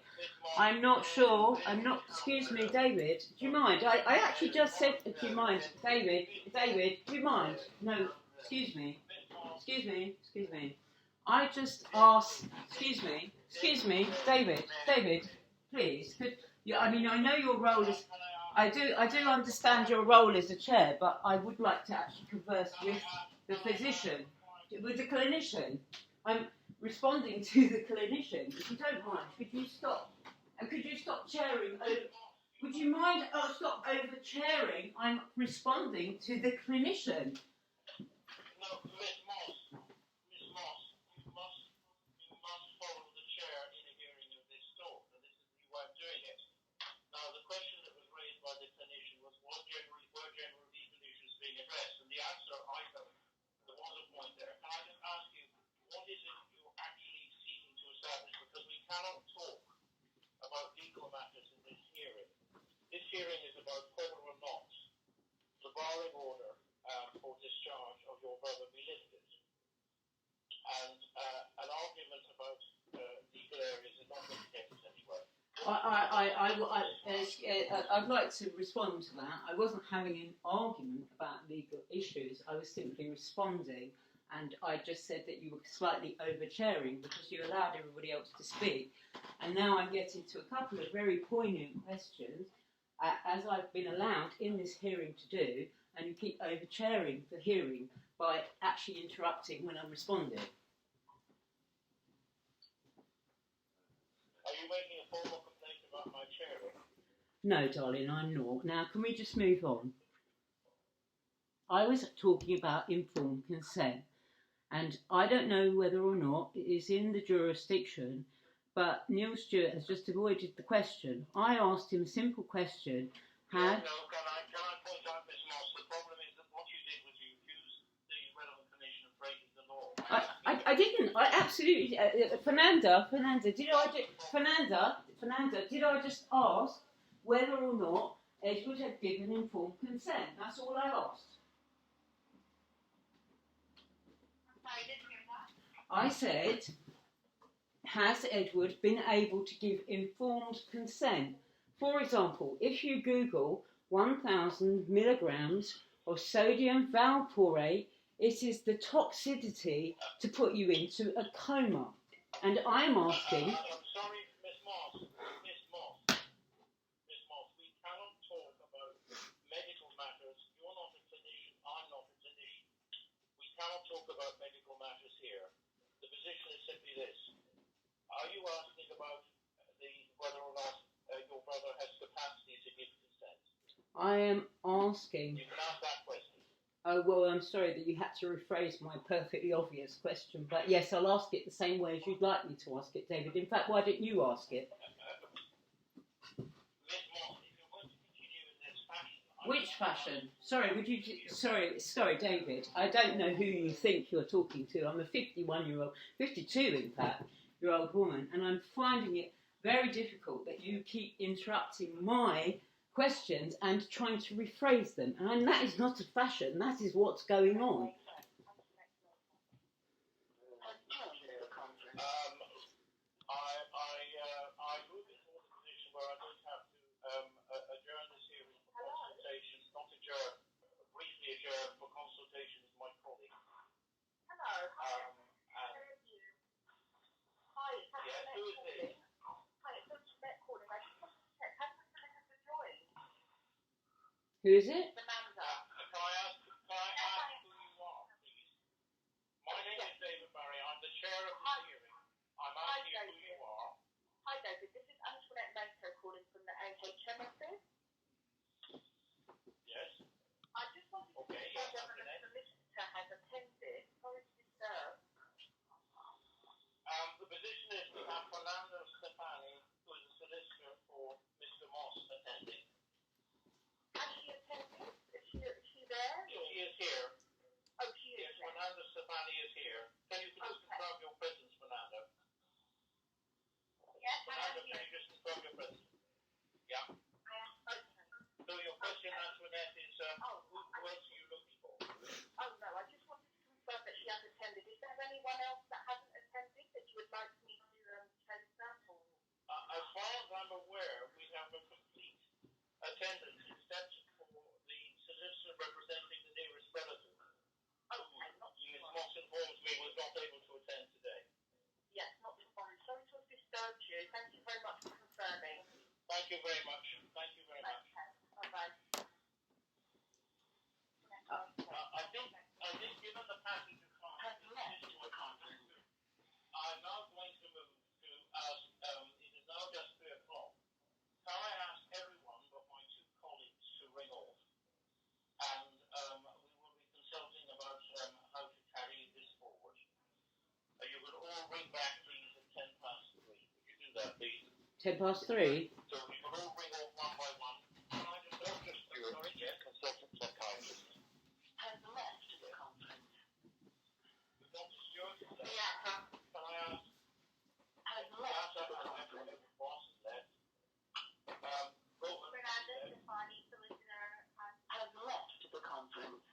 I'm not sure. Excuse me, David. Do you mind? I actually just said. Do you mind, David? Do you mind? No. Excuse me. I just asked. Excuse me, David. Please. I know your role is. I do understand your role as a chair, but I would like to actually converse with the physician, with the clinician. I'm responding to the clinician. If you don't mind, could you stop? And could you stop chairing? Would you mind? Stop over chairing. I'm responding to the clinician. No, Miss Moss, you must follow the chair in a hearing of this sort, and you weren't doing it. Now, the question that was raised by the clinician was, were general legal issues being addressed? And the answer, I felt, there was a point there. Can I just ask you, what is it you're actually seeking to establish? Because we cannot talk about legal matters in this hearing. This hearing is about whether or not the barring order for discharge of your brother be lifted. And an argument about legal areas is not going to get us anywhere. I'd like to respond to that. I wasn't having an argument about legal issues. I was simply responding, and I just said that you were slightly over-chairing because you allowed everybody else to speak. And now I'm getting to a couple of very poignant questions, as I've been allowed in this hearing to do, and you keep over-chairing the hearing by actually interrupting when I'm responding. Are you making a formal complaint about my chairing? No, darling, I'm not. Now, can we just move on? I was talking about informed consent, and I don't know whether or not it is in the jurisdiction, but Neil Stewart has just avoided the question. I asked him a simple question. Can I point out, Miss Moss, the problem is that what you did was you accused the relevant commission of breaking the law. I didn't. I absolutely. Fernanda, did I just ask whether or not Edward had given informed consent? That's all I asked. I didn't hear that. I said, has Edward been able to give informed consent? For example, if you Google 1,000 milligrams of sodium valproate, it is the toxicity to put you into a coma. And I'm asking... I'm sorry, Miss Moss, we cannot talk about medical matters. You're not a clinician, I'm not a clinician. We cannot talk about medical matters here. The position is simply this. Are you asking about whether or not your brother has capacity to give consent? I am asking... You can ask that question. Oh, well, I'm sorry that you had to rephrase my perfectly obvious question, but yes, I'll ask it the same way as you'd like me to ask it, David. In fact, why don't you ask it? Which fashion? Sorry, would you... Sorry, David. I don't know who you think you're talking to. I'm a 52 in fact, year old woman, and I'm finding it very difficult that you keep interrupting my questions and trying to rephrase them. And that is not a fashion. That is what's going on. I move into a position where I don't have to adjourn this hearing for consultation, not adjourn, briefly adjourn for consultation with my colleague. Hello. Hi. Yes, who is this? Hi, it's Dr. Neil calling. I just wanted to check. Have we been joined? Who is it? Amanda. Can I ask who you are, please? My name is David Barry. I'm the chair of the hearing. I'm asking who you are. Hi, David. This is Antoinette Mato calling from the AHM office. Yes. I just wanted to check whether the solicitor has attended. Sorry to disturb. The position is we have Fernando Stefani, who is a solicitor for Mr. Moss, attending. Has she attended? Is she there? She is here. Oh, she is. Yes, Fernando Stefani is here. Can you please confirm your presence, Fernando? Yes, I am Fernando, here. can you just confirm your presence? Yeah. I am. Okay. So your question, Antoinette, is who else are you looking for? Oh, no, I just wanted to confirm that she has attended. Is there anyone else that hasn't attended that you would like me to chase up? Or... As far as I'm aware, we have a complete attendance except for the solicitor representing the nearest relative. Okay, not to Ms. Moss informs me was not able to attend today. Yes, not to worry. Sorry to have disturbed you. Thank you very much for confirming. Thank you very much. Thank you very much. Okay, bye-bye. I think given the passage of time, I'm now going to move to ask, it is now just 3 o'clock. Can I ask everyone but my 2 colleagues to ring off? And we will be consulting about how to carry this forward. You would all ring back, please, at 3:10. Would you do that, please? 3:10? So you would all ring off one by one. Can I just Dr. Stewart, sorry, yes, consultant psychiatrist. Has left the conference. Dr. Stewart, Yeah. can I ask? Has left the conference. Boss has left. Go on. Fernanda Stefani, solicitor. Has left the conference.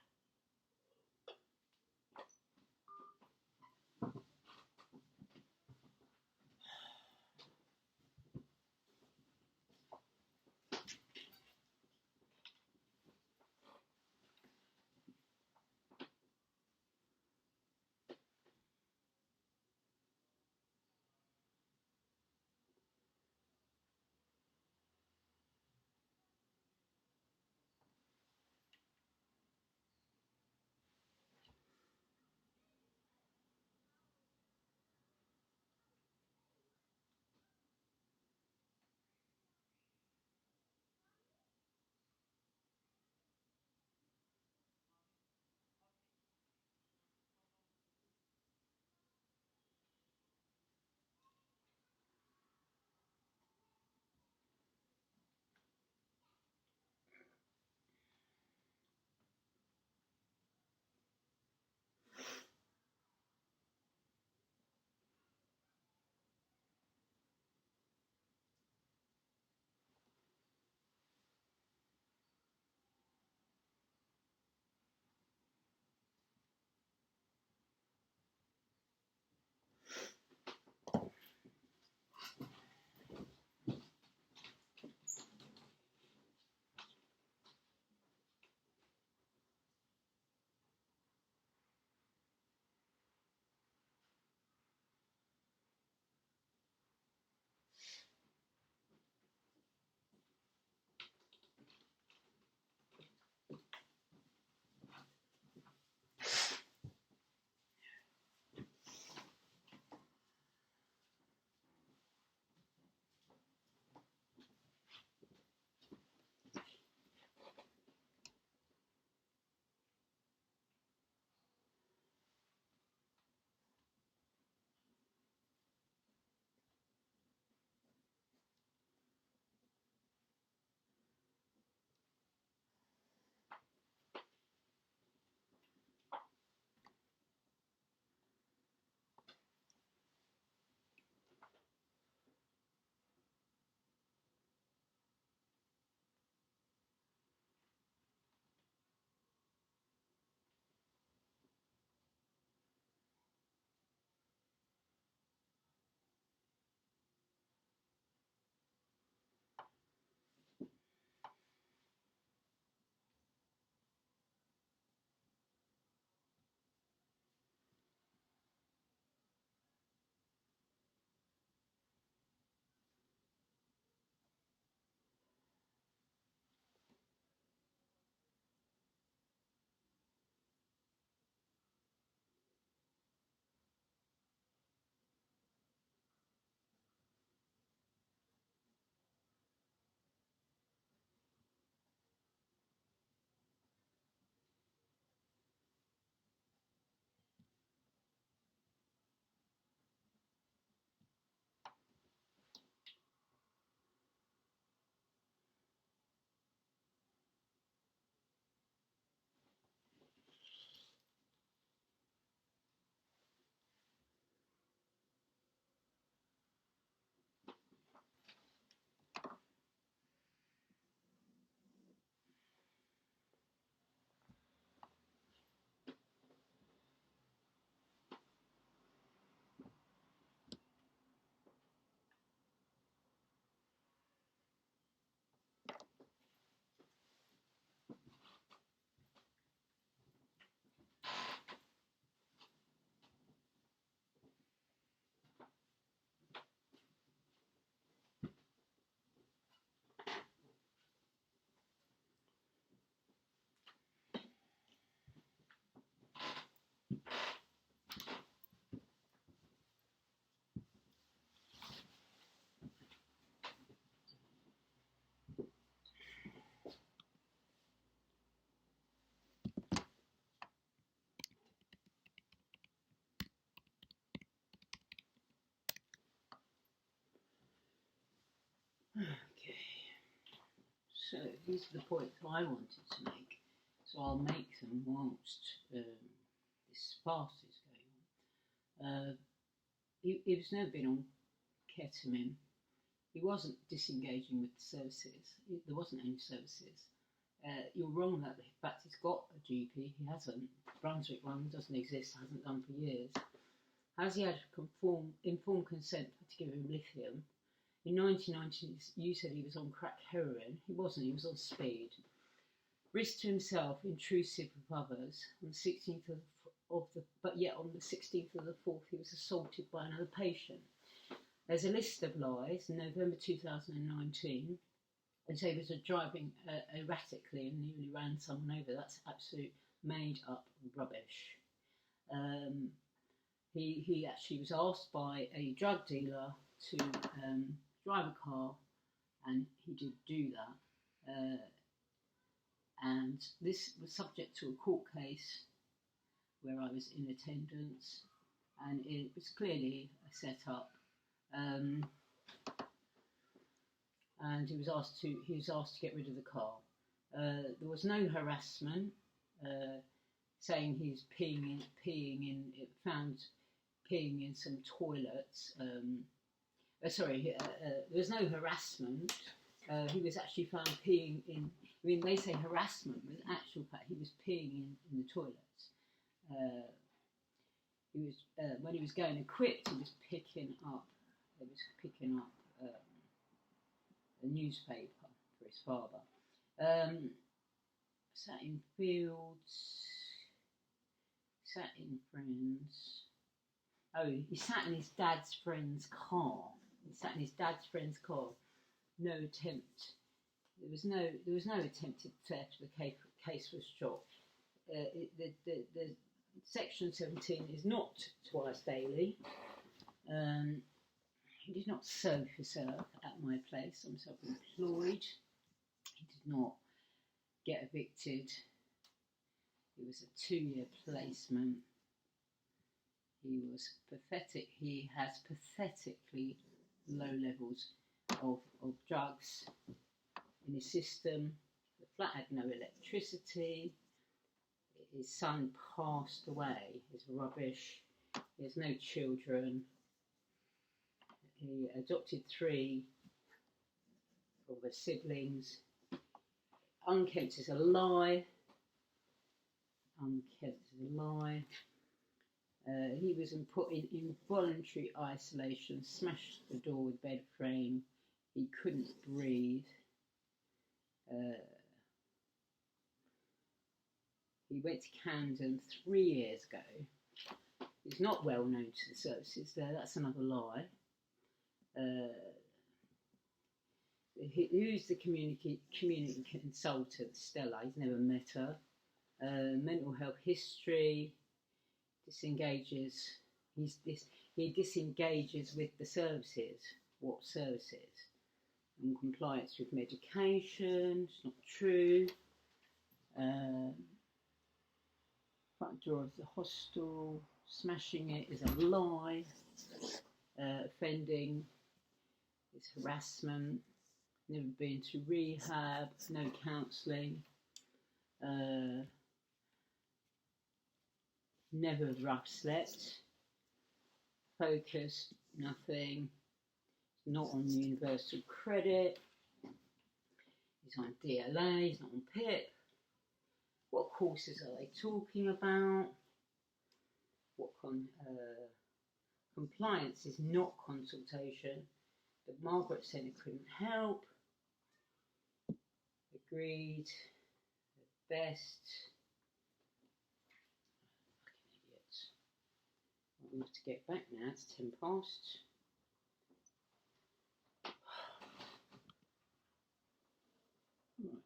So these are the points I wanted to make. So I'll make them whilst this fast is going on. He was never been on ketamine. He wasn't disengaging with the services. There wasn't any services. You're wrong about the fact he's got a GP. He hasn't. Brunswick one doesn't exist, hasn't done for years. Has he had informed consent to give him lithium? In 1990, you said he was on crack heroin. He wasn't, he was on speed. Risk to himself, intrusive with others. On the 16th but yet on the 16th of the 4th, he was assaulted by another patient. There's a list of lies. In November 2019, and so he was driving erratically and nearly ran someone over. That's absolute made up rubbish. He actually was asked by a drug dealer to drive a car, and he did do that. And this was subject to a court case where I was in attendance, and it was clearly a set-up. And he was asked to get rid of the car. There was no harassment, saying he's peeing in some toilets. There was no harassment. He was actually found peeing in. I mean, they say harassment, but in actual fact, he was peeing in the toilets. He was when he was going equipped, he was picking up. A newspaper for his father. Sat in fields. Sat in friends. Oh, he sat in his dad's friend's car. No attempt. There was no attempted theft. The case was dropped. The Section 17 is not twice daily. He did not serve herself at my place. I'm self-employed. He did not get evicted. It was a 2-year placement. He was pathetic. He has pathetically low levels of drugs in his system. The flat had no electricity. His son passed away. It's rubbish. He has no children. He adopted 3 of the siblings. Unkempt is a lie. He was put in involuntary isolation, smashed the door with bed frame. He couldn't breathe. He went to Camden 3 years ago. He's not well known to the services there. That's another lie. Who's the community consultant? Stella. He's never met her. Mental health history. Disengages. He disengages with the services. What services? And compliance with medication. It's not true. Front door of the hostel. Smashing it is a lie. Offending is harassment. Never been to rehab. No counselling. Never rough slept. Focus, nothing. Not on universal credit. He's on DLA, he's not on PIP. What courses are they talking about? What compliance is not consultation. But Margaret said it couldn't help. Agreed. Best. Fucking idiots. I have to get back now. It's 10 past. Right.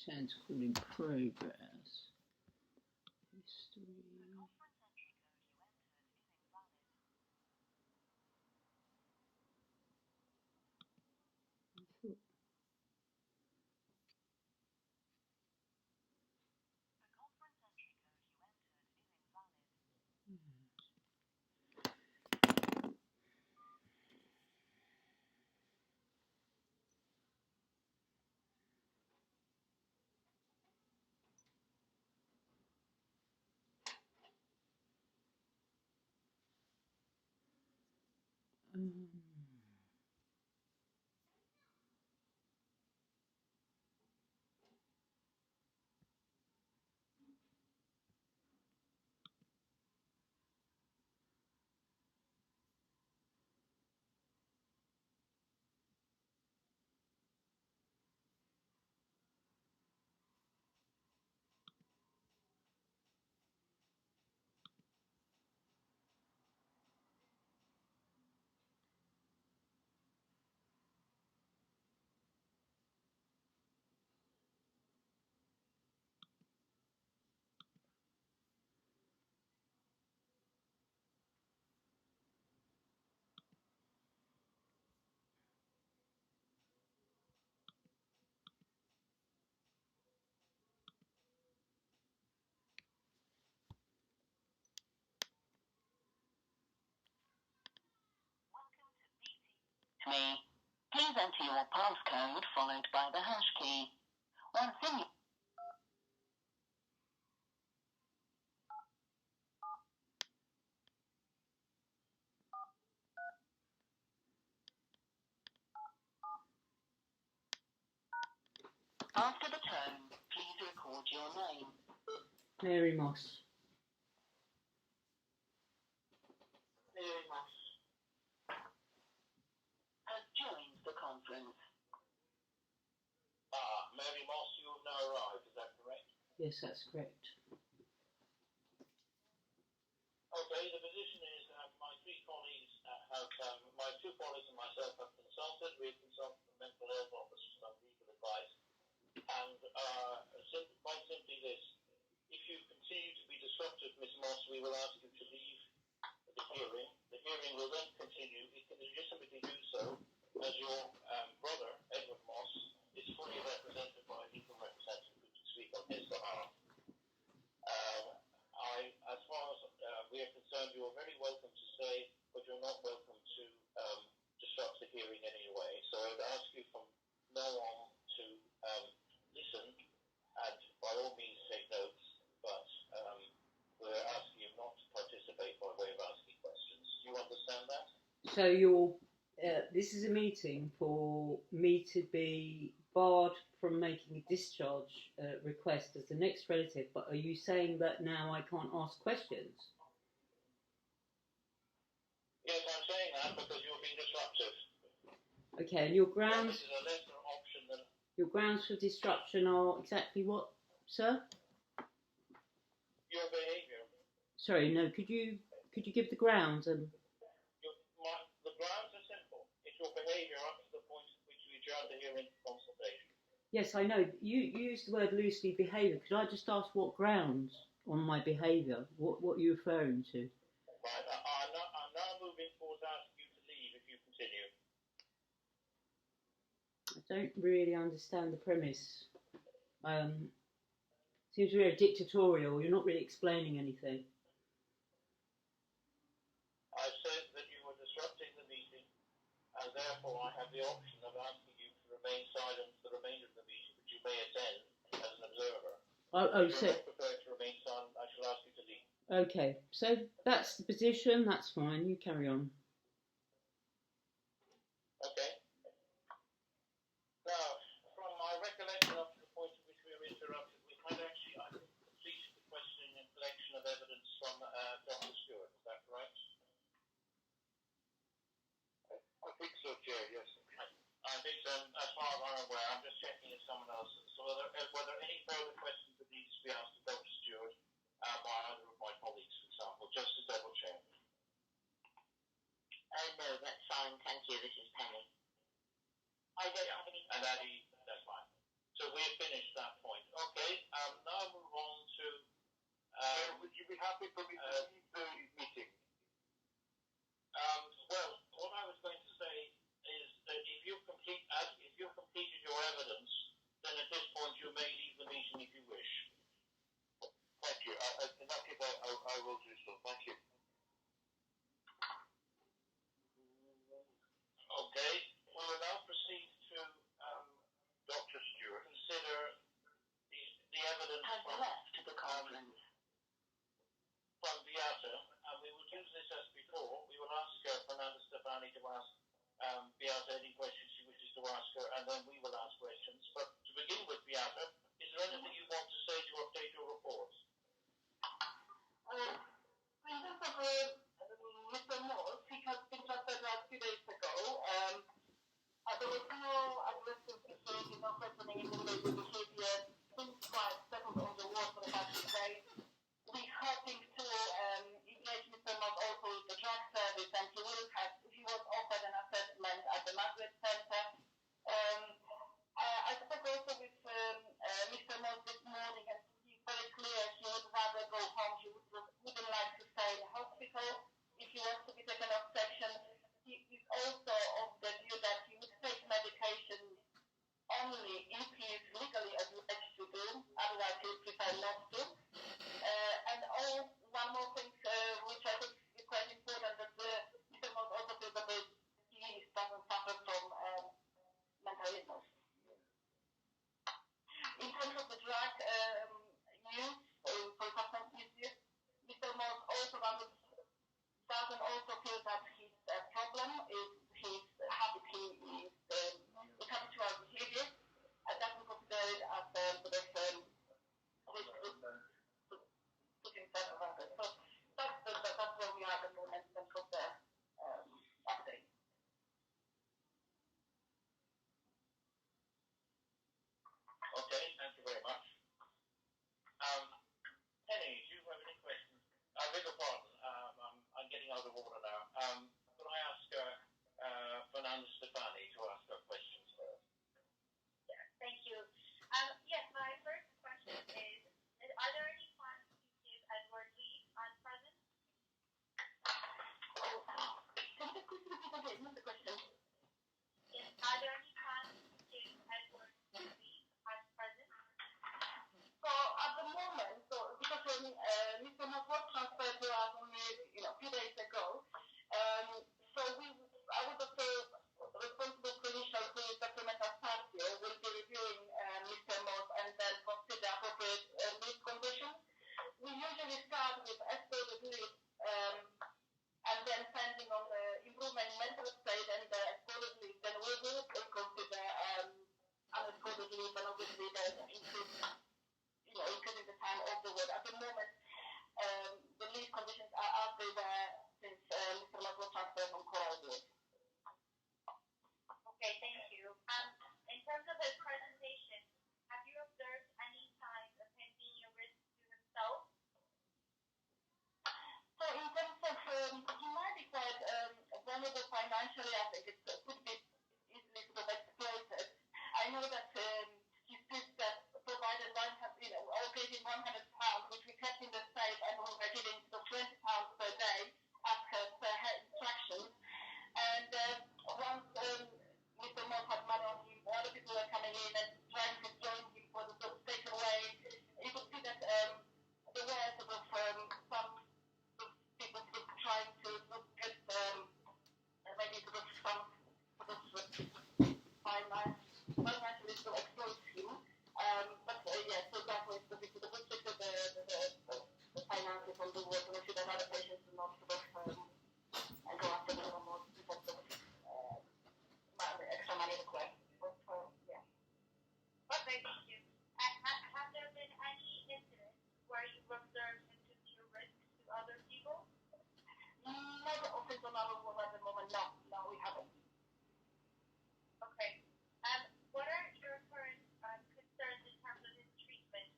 Turns called in progress. History. Please enter your passcode followed by the hash key. Once in, after the tone, please record your name. Mary Moss. Mary Moss has joined the conference. Mary Moss, you have now arrived, is that correct? Yes, that's correct. Okay, the position is my three colleagues my two colleagues and myself have consulted. We've consulted the mental health office for some legal advice. And quite simply this, if you continue to be disruptive, Ms. Moss, we will ask you to leave the hearing. The hearing will then continue. It can legitimately do so as your brother, Edward Moss, is fully represented by a legal representative who can speak on his behalf. As far as we are concerned, you are very welcome to stay, but you're not welcome to disrupt the hearing in any way. So I would ask you from now on to listen and by all means take notes, but we're asking you not to participate by way of asking questions. Do you understand that? So this is a meeting for me to be barred from making a discharge request as the next relative, but are you saying that now I can't ask questions? Yes, I'm saying that because you're being disruptive. Okay, and your grounds... This is a lesser option than... Your grounds for disruption are exactly what, sir? Your behaviour. Sorry, no, could you give the grounds and... The grounds are simple. It's your behaviour up to the point at which you adjourn the hearing for consultation. Yes, I know. You used the word loosely behaviour. Could I just ask what grounds on my behaviour? What are you referring to? Right, I'm now moving towards asking you to leave if you continue. I don't really understand the premise. Seems very dictatorial. You're not really explaining anything. I said that you were disrupting the meeting, and therefore I have the option of asking you to remain silent for the remainder of the meeting, which you may attend as an observer. If you're not prepared to remain silent, I shall ask you to leave. Okay, so that's the position. That's fine. You carry on. Okay. Now, from my recollection up to the point at which we were interrupted, we had actually, I think, completed the questioning and collection of evidence from Dr. Stewart. Is that correct? I think so, Chair, yes. I think so. As far as I'm aware, I'm just checking if someone else. So were there any further questions that needs to be asked of Dr. Stewart by either of my colleagues, for example, just to double check? No, that's fine. Thank you. This is Penny. And Addy, that's fine. So we've finished that point. Okay, now move on to... would you be happy for me to leave the meeting? Well, what I was going to say is that if you've completed your evidence, then at this point you may leave the meeting if you wish. Thank you. In that case, I will do so. Thank you. Okay, we will now proceed to Dr. Stewart. Consider the evidence Has left the conference. From Beata, and we will use this as before. We will ask her for Stefani to ask Beata any questions she wishes to ask her, and then we will ask questions. But to begin with, Beata, is there anything you want to say to update your report? In terms of Mr. Morse, he has been transferred a few days ago. There was no aggressive behavior, no questioning in the behavior. Things quite settled on the ward for the past few days. We're hoping to engage Mr. Morse also with the drug service, and he was offered an assessment at the Margaret Center. I spoke also with Mr. Morse this morning, and he's very clear he would rather go home. He wouldn't like to stay in the hospital. If he wants to be taken off section, he is also of the view that he would take medication only if he is legally obliged to do, otherwise he would prefer not to. And one more thing which I think is quite important, that Mr. Morse also feels that he doesn't suffer from mental illness. In terms of the drug use for substance misuse, Mr. Morse also doesn't also feel that his problem is his habit. He is habitual behavior, and doesn't consider it as sort of put himself around it. So that's where we are at the moment in terms of the update. Okay, thank you very much. Penny, do you have any questions? I beg your pardon, I'm getting out of order now. Could I ask Fernanda Stefani to ask her questions first? Yeah, thank you. Yes, my first question is, are there any plans to give Edward leave on present? Can you please repeat again? What's the question? Yes, are there any plans to give Edward leave on present? So at the moment, because Mr. Morse was transferred to us only a few days ago, so I would say responsible clinician who is Dr. Neil will be reviewing Mr. Morse and then consider appropriate leave conditions. We usually start with escorted leave and then depending on the improvement in mental state and the escorted leave, then we will consider unescorted leave, and obviously the including the time of the ward. At the moment, the leave conditions are as they were since Mr. Morse was transferred from Coral Ward. Okay, thank you. In terms of his presentation, have you observed any signs of him being a risk to himself? So in terms of, he might be quite vulnerable financially. I think it could be easily sort of exploited. I know that his sister provided allocated £100, which we kept in the safe, and we were giving sort of £20 per day as per her instructions. And once Mr. Morse had money on him, other people were coming in and trying to join him for the sort of takeaway. You could see that there were sort of some people sort of trying to sort of get maybe sort of some sort of financially to exploit him. But yeah, so that was the big sort of restricted the finances on the ward to make sure that other patients do not sort of go after them anymore in terms of extra money required. Yeah. Okay, thank you. Have there been any incidents where you've observed him to be a risk to other people? Not often on our ward at the moment, no, we haven't. Okay. What are your current concerns in terms of his treatment?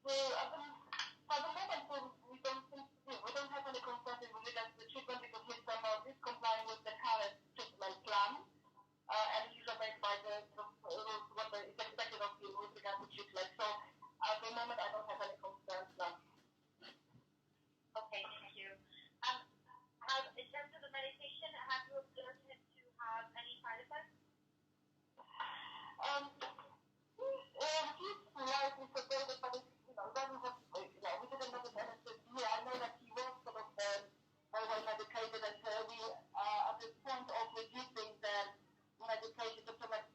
Well, at the moment, we don't have any concerns with regards to the treatment because Mr. Morse is complying with the current treatment plan, and he's obeyed by the rules, what is expected of him with regards to treatment. So at the moment, I don't have any concerns now. Okay, thank you. In terms of the medication, have you observed him to have any side effects? He's slightly sedated, but it doesn't have, we didn't notice anything here. I know that he was sort of very well medicated, and we at the point of reducing the medication, Dr. Neil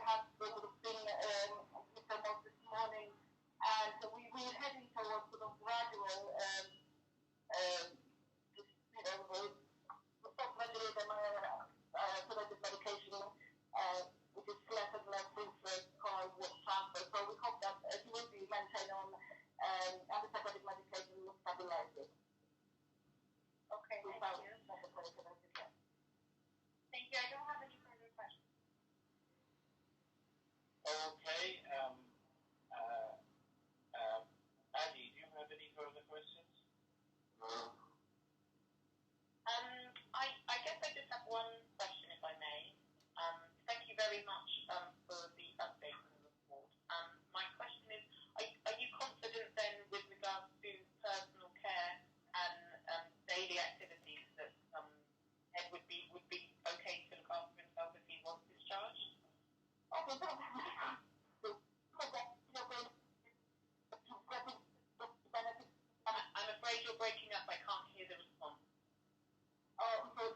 has sort of seen Mr. Morse this morning, and we're heading towards sort of gradual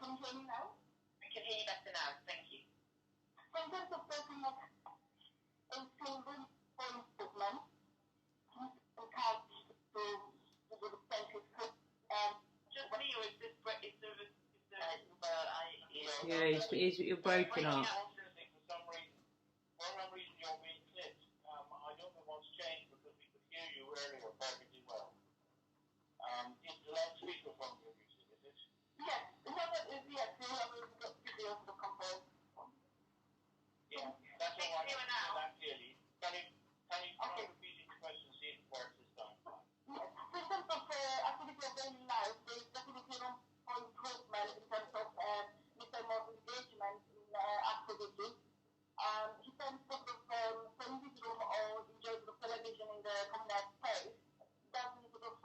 can you hear me now? I can hear you better now. Thank you. So in terms of working at a single for improvement, encouraged to do the census Just for you, is there Yeah, you're broken up. For some reason you're being clipped. I don't know what's changed because we could hear you earlier perfectly well. It's the loudspeakerphone you're using, is it? yes, yes, we have got videos to compare. Yeah, that's all I can hear that clearly. Can you try repeating the question, see if it works this time? Yes. So in terms of activity of daily life, there is definitely room for improvement in terms of more engagement in activities. He can sort of play in his room or enjoy the television in the communal space. Doesn't sort of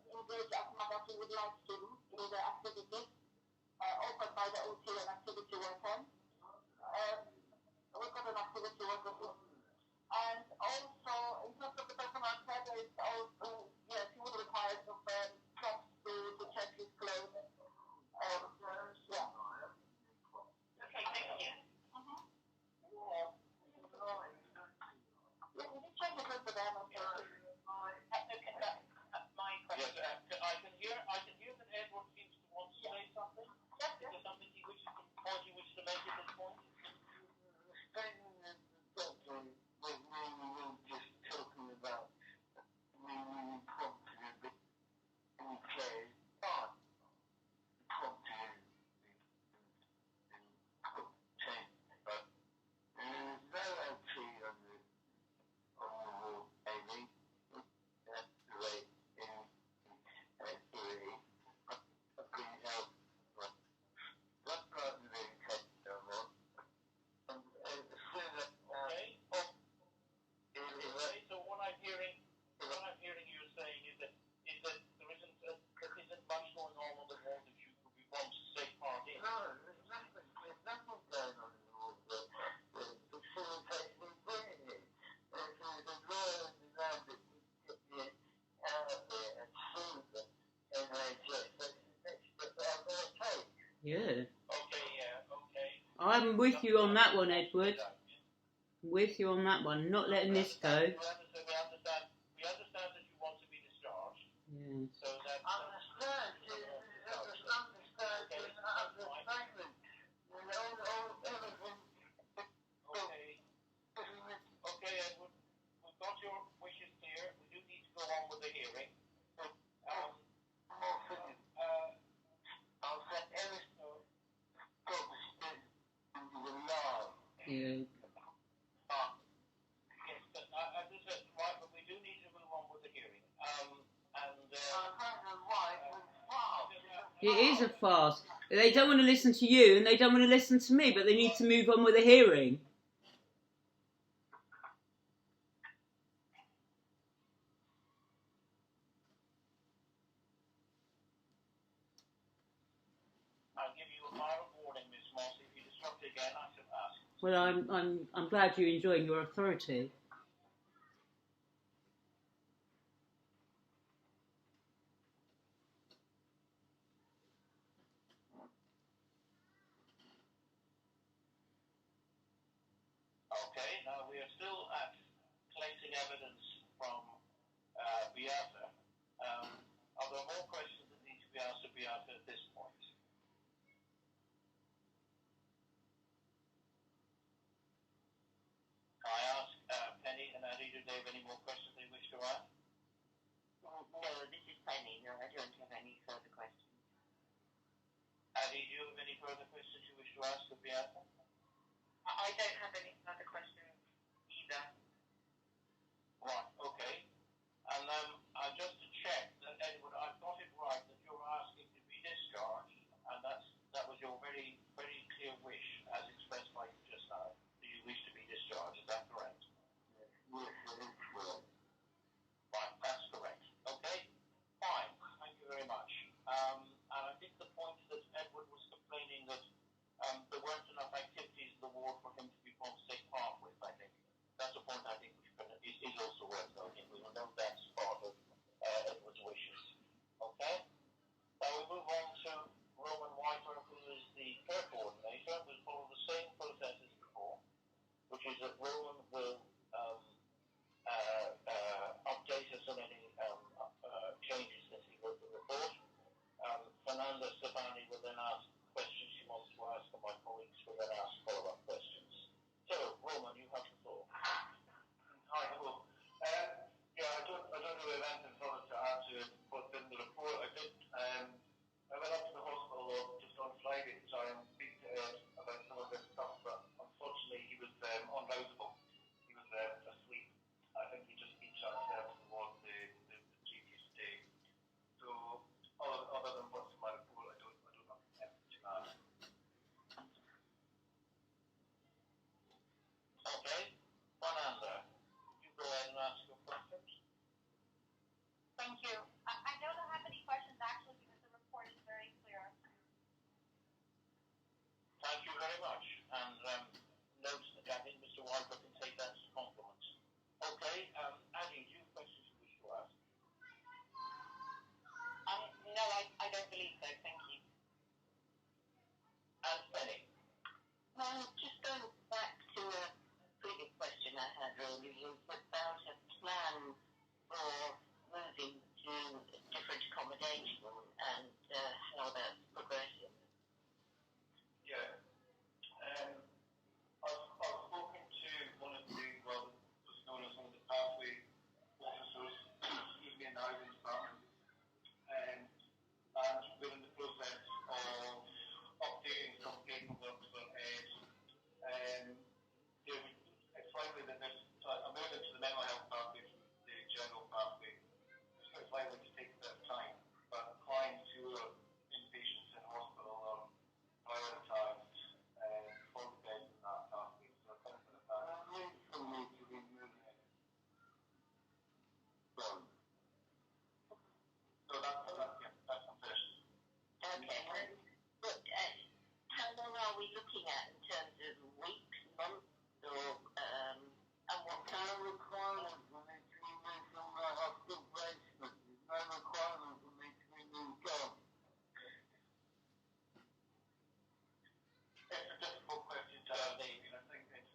engage as much as he would like to in the activities offered by the OT and activity worker. We've got an activity worker too. And also, in terms of the personal care, there is also, yes, he would require some props to check his clothes. Yeah. Okay, thank you. Yeah, we did check the clothes for them. That's my question. Yes, I can hear that Edward seems to want to say something. Yes, Is there something he wishes to make at this point? We were just talking about we prompted a bit in Claire's part. Prompted in change, but there's no OT on the wall, maybe. That's the way in three. I've been helped, but that's not really taken no more. And as soon as So what I'm hearing you saying is that there isn't much going on the wall that you could be want to take part in. no, there's nothing going on in the wall. The facilitation is doing it. There's a lawyer in the land that can get me out of there and sue the NHS. That's the next step that I'm going to take. Yeah. Okay. I'm with you on that one, Edward. With you on that one. Not letting this go. We understand that you want to be discharged. Yeah. So that's Understand, understatement. Okay, Edward. We've got your wishes clear. We do need to go on with the hearing. I'll say everything God was still in the law. Yeah. Yes, but as I said, right, but we do need to move on with the hearing. It is a farce. They don't want to listen to you and they don't want to listen to me, but they need to move on with the hearing. I'll give you a final warning, Miss Moss. If you disrupt again, I shall ask. Well, I'm glad you're enjoying your authority. Okay, now we are still at collecting evidence from Beata. Are there more questions that need to be asked of Beata at this point? I ask Penny and Addy, do they have any more questions they wish to ask? No, this is Penny. No, I don't have any further questions. Addy, do you have any further questions you wish to ask of Beata? I don't have any other questions either. Right, okay. And just to check that, Edward, I've got it right, that you're asking to be discharged, and that was your very, very clear wish, as expressed by you just now. Do you wish to be discharged? Is that correct? Yes, it is correct. Right, that's correct. Okay, fine. Thank you very much. And I think the point that Edward was complaining that there weren't enough activities in the ward for him to be able to take part with. I Stefani will then ask questions she wants to ask, and my colleagues will then ask follow-up questions. So, Roman, you have the floor. Hi, hello. Yeah, I don't really have anything further to add to what's in the report. I went up to the hospital just on Friday to try and speak to Ed about some of this stuff, but unfortunately he was unrousable. He was asleep. I think he just been transferred to the ward the previous day. So, other than what's in my report, I don't have anything to add. Okay. Fernanda, you go ahead and ask your questions. Thank you. I don't have any questions actually because the report is very clear. Thank you very much. And note that I think Mr. Wyper can take that as a compliment. Okay, Annie, do you have questions you wish to ask? No, I don't believe so. Thank you. And Penny. Just going back to a previous question I had really is about a plan for moving to different accommodation and how that's progressing. Yeah. I've spoken to one of the, what's known as one of the pathway officers, excuse me, in the housing department, and we're in the process of updating some paperwork for Ed. It's likely that I'm moving to the mental health pathway from the general pathway. It's likely to take a bit of time, but clients who are inpatients in hospital are prioritised for the beds in that pathway. So I think that that's for me to be moving in. So that's finished. Okay. But how long are we looking at in terms of weeks, months, or and what kind of requirements for me to be moved from the hospital basement? There's no requirement for me to be moved on. It's a difficult question to answer. I think it's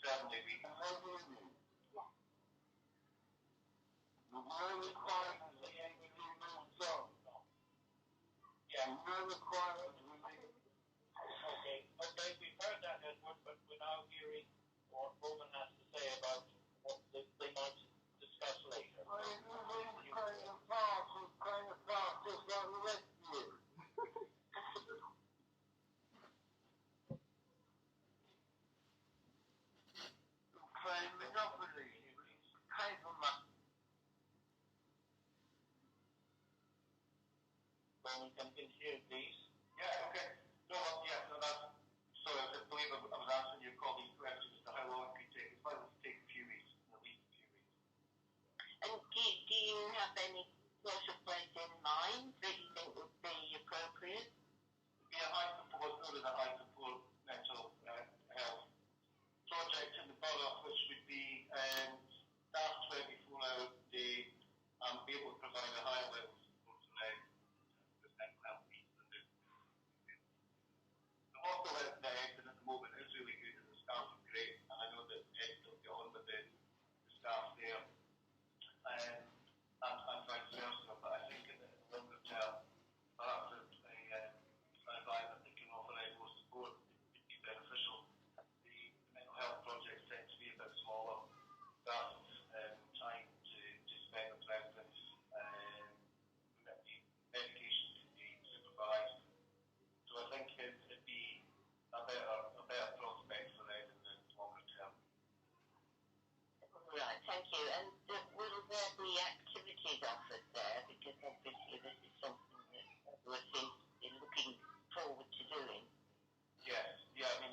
certainly we. There's no requirement for me to be moved on. Yeah, no requirement for me. Okay, we've heard that, Edward, but we're now hearing what Roman has to say about what they might discuss later. I mean, it's kind of fast, just like the rest of you. Playing Monopoly, it's paper money. Roman, can you hear, please? Yeah, okay. No, yeah, so that's, sorry, I believe I was answering your colleague's question as to how long it could take. It's likely to take a few weeks, at least a few weeks. And do you have any sort of place in mind that you think would be appropriate? It'd be a high support, known as a high support mental health project in the borough, which would be staff 24 hours a day and be able to provide a higher level of support to the mental health needs. The hospital at the moment is really good and the staff are great, and I know that Ed will get on with the staff there, and vice versa, but I think in the longer term, perhaps an environment that can offer more support would be beneficial. The mental health projects tend to be a bit smaller, staff time to spend with residents, medication to be supervised. So I think it'd be a better prospect for them in the longer term. Right, thank you. And will there be activities offered there? Because obviously this is something that everyone seems to be looking forward to doing. Yes, yeah, I mean,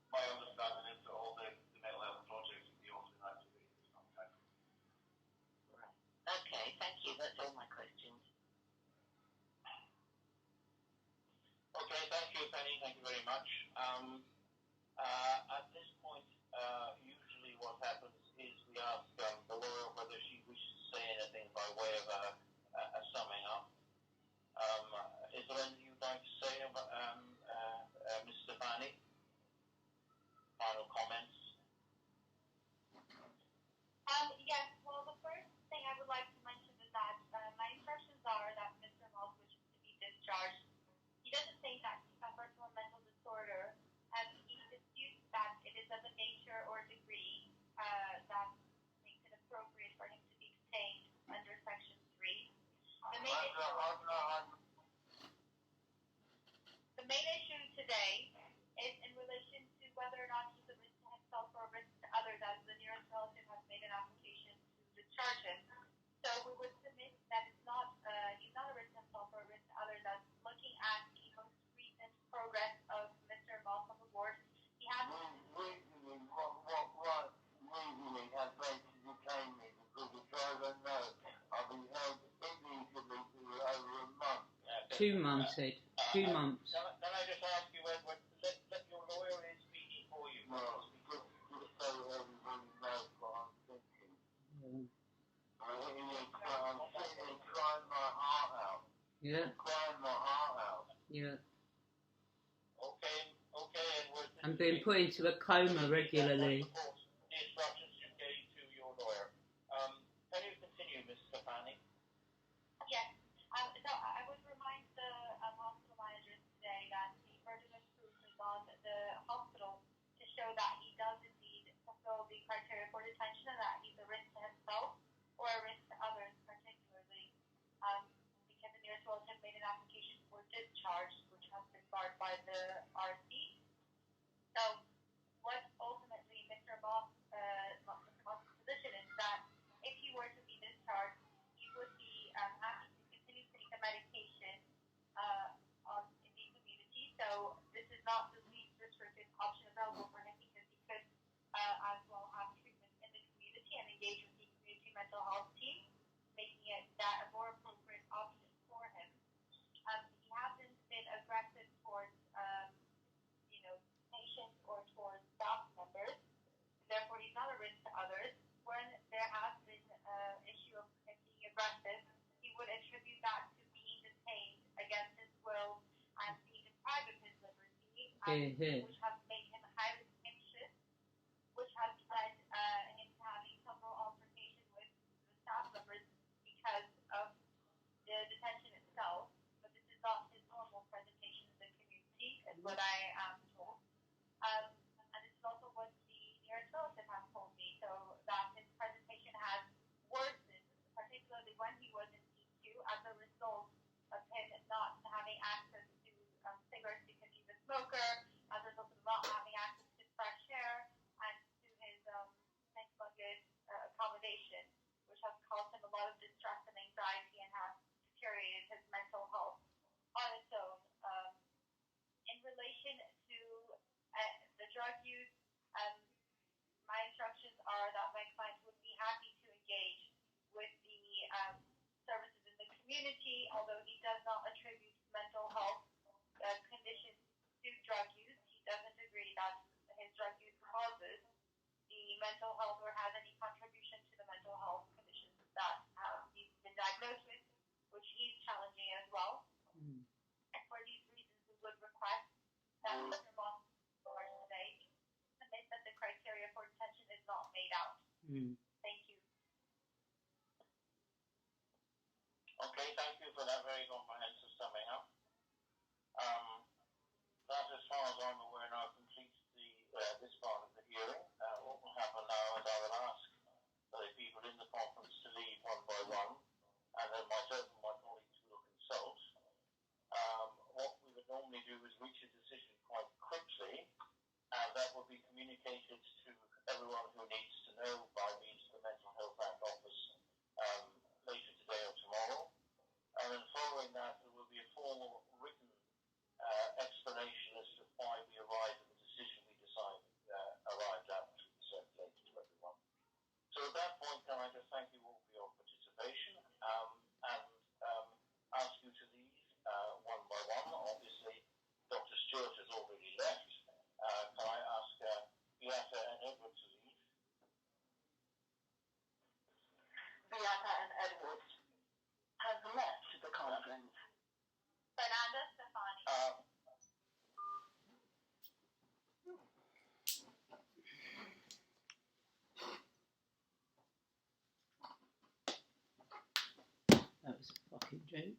my understanding is that all the mental health projects will be offering activities of some kind. Right. Okay, thank you. That's all my questions. Okay, thank you, Penny. Thank you very much. At this point, usually what happens is we ask the lawyer whether she wishes to say anything by way of a summing up. Is there anything you'd like to say about Ms. Stefani? Final comments? Yes, well, the first thing I would like to mention is that my impressions are that Mr. Moss wishes to be The main issue today is in relation to whether or not he's a risk to himself or a risk to others, as the nearest relative has made an application to discharge him. So we would submit that it's not, he's not a risk to himself or a risk to others. As looking at the most recent progress of Mr. Moss on the ward, he has. Legally has basically detained me because the driver knows I've been held illegally for over a month. 2 months, Ed. 2 months. Can I just ask you, Edward, let your lawyer is speaking for you? Well, just so everybody knows what I'm thinking. I'm sitting there crying my heart out. Yeah. Crying my heart out. Yeah. Okay, Edward. I'm being put into a coma regularly. The instructions you gave to your lawyer. Can you continue, Ms. Stefani? Yes. So I would remind the hospital managers today that the burden of proof is on the hospital to show that he does indeed fulfill the criteria for detention and that he's a risk to himself or a risk to others, particularly because the nearest relative made an application for discharge, which has been barred by the RC. So what ultimately Mr. Moss' position is that if he were to be discharged, he would be happy to continue to take the medication in the community. So this is not the least restricted option available for him because he could as well have treatment in the community and engage with the community mental health team, making it that a more appropriate option for him. He hasn't been aggressive towards patients or towards staff members. Therefore, he's not a risk to others. When there has been an issue of him being aggressive, he would attribute that to being detained against his will and being deprived of his liberty, which has made him highly anxious, which has led him to having several altercations with the staff members because of the detention itself. But this is not his normal presentation in the community, is what I am told. And this is also what the nearest relative has told me, so that his presentation has worsened, particularly when he was in P2, as a result of him not having access to cigarettes because he's a smoker, as a result of not having access to fresh air, and to his next-luggage accommodation, which has caused him a lot of distress and anxiety and has deteriorated his mental health on its own. In relation to the drug use, my instructions are that my client would be happy to engage with the services in the community, although he does not attribute mental health conditions to drug use. He doesn't agree that his drug use causes the mental health or has any contribution to the mental health conditions that he's been diagnosed with, which he's challenging as well. And for these reasons, we would request that Mr. Moss today submit that the criteria for detention is not made out. Thank you. Okay, thank you for that very comprehensive summing up. That, as far as I'm aware now, completes this part of the hearing. What will happen now is I will ask the people in the conference to leave one by one, and then myself and my colleagues will consult. What we would normally do is reach a decision quite quickly, and that will be communicated to everyone who needs to know by means of the Mental Health Act office later today or tomorrow. And then following that, there will be a formal written explanation as to why we arrived at the decision we arrived at, which will be circulated to everyone. So at that point, can I just thank you all for your participation and ask you to leave one by one. Obviously, Dr. Stewart has already left. Can I ask Beata and Edward to leave? Beata and Edward have left the conference. Fernanda Stefani. That was a fucking joke.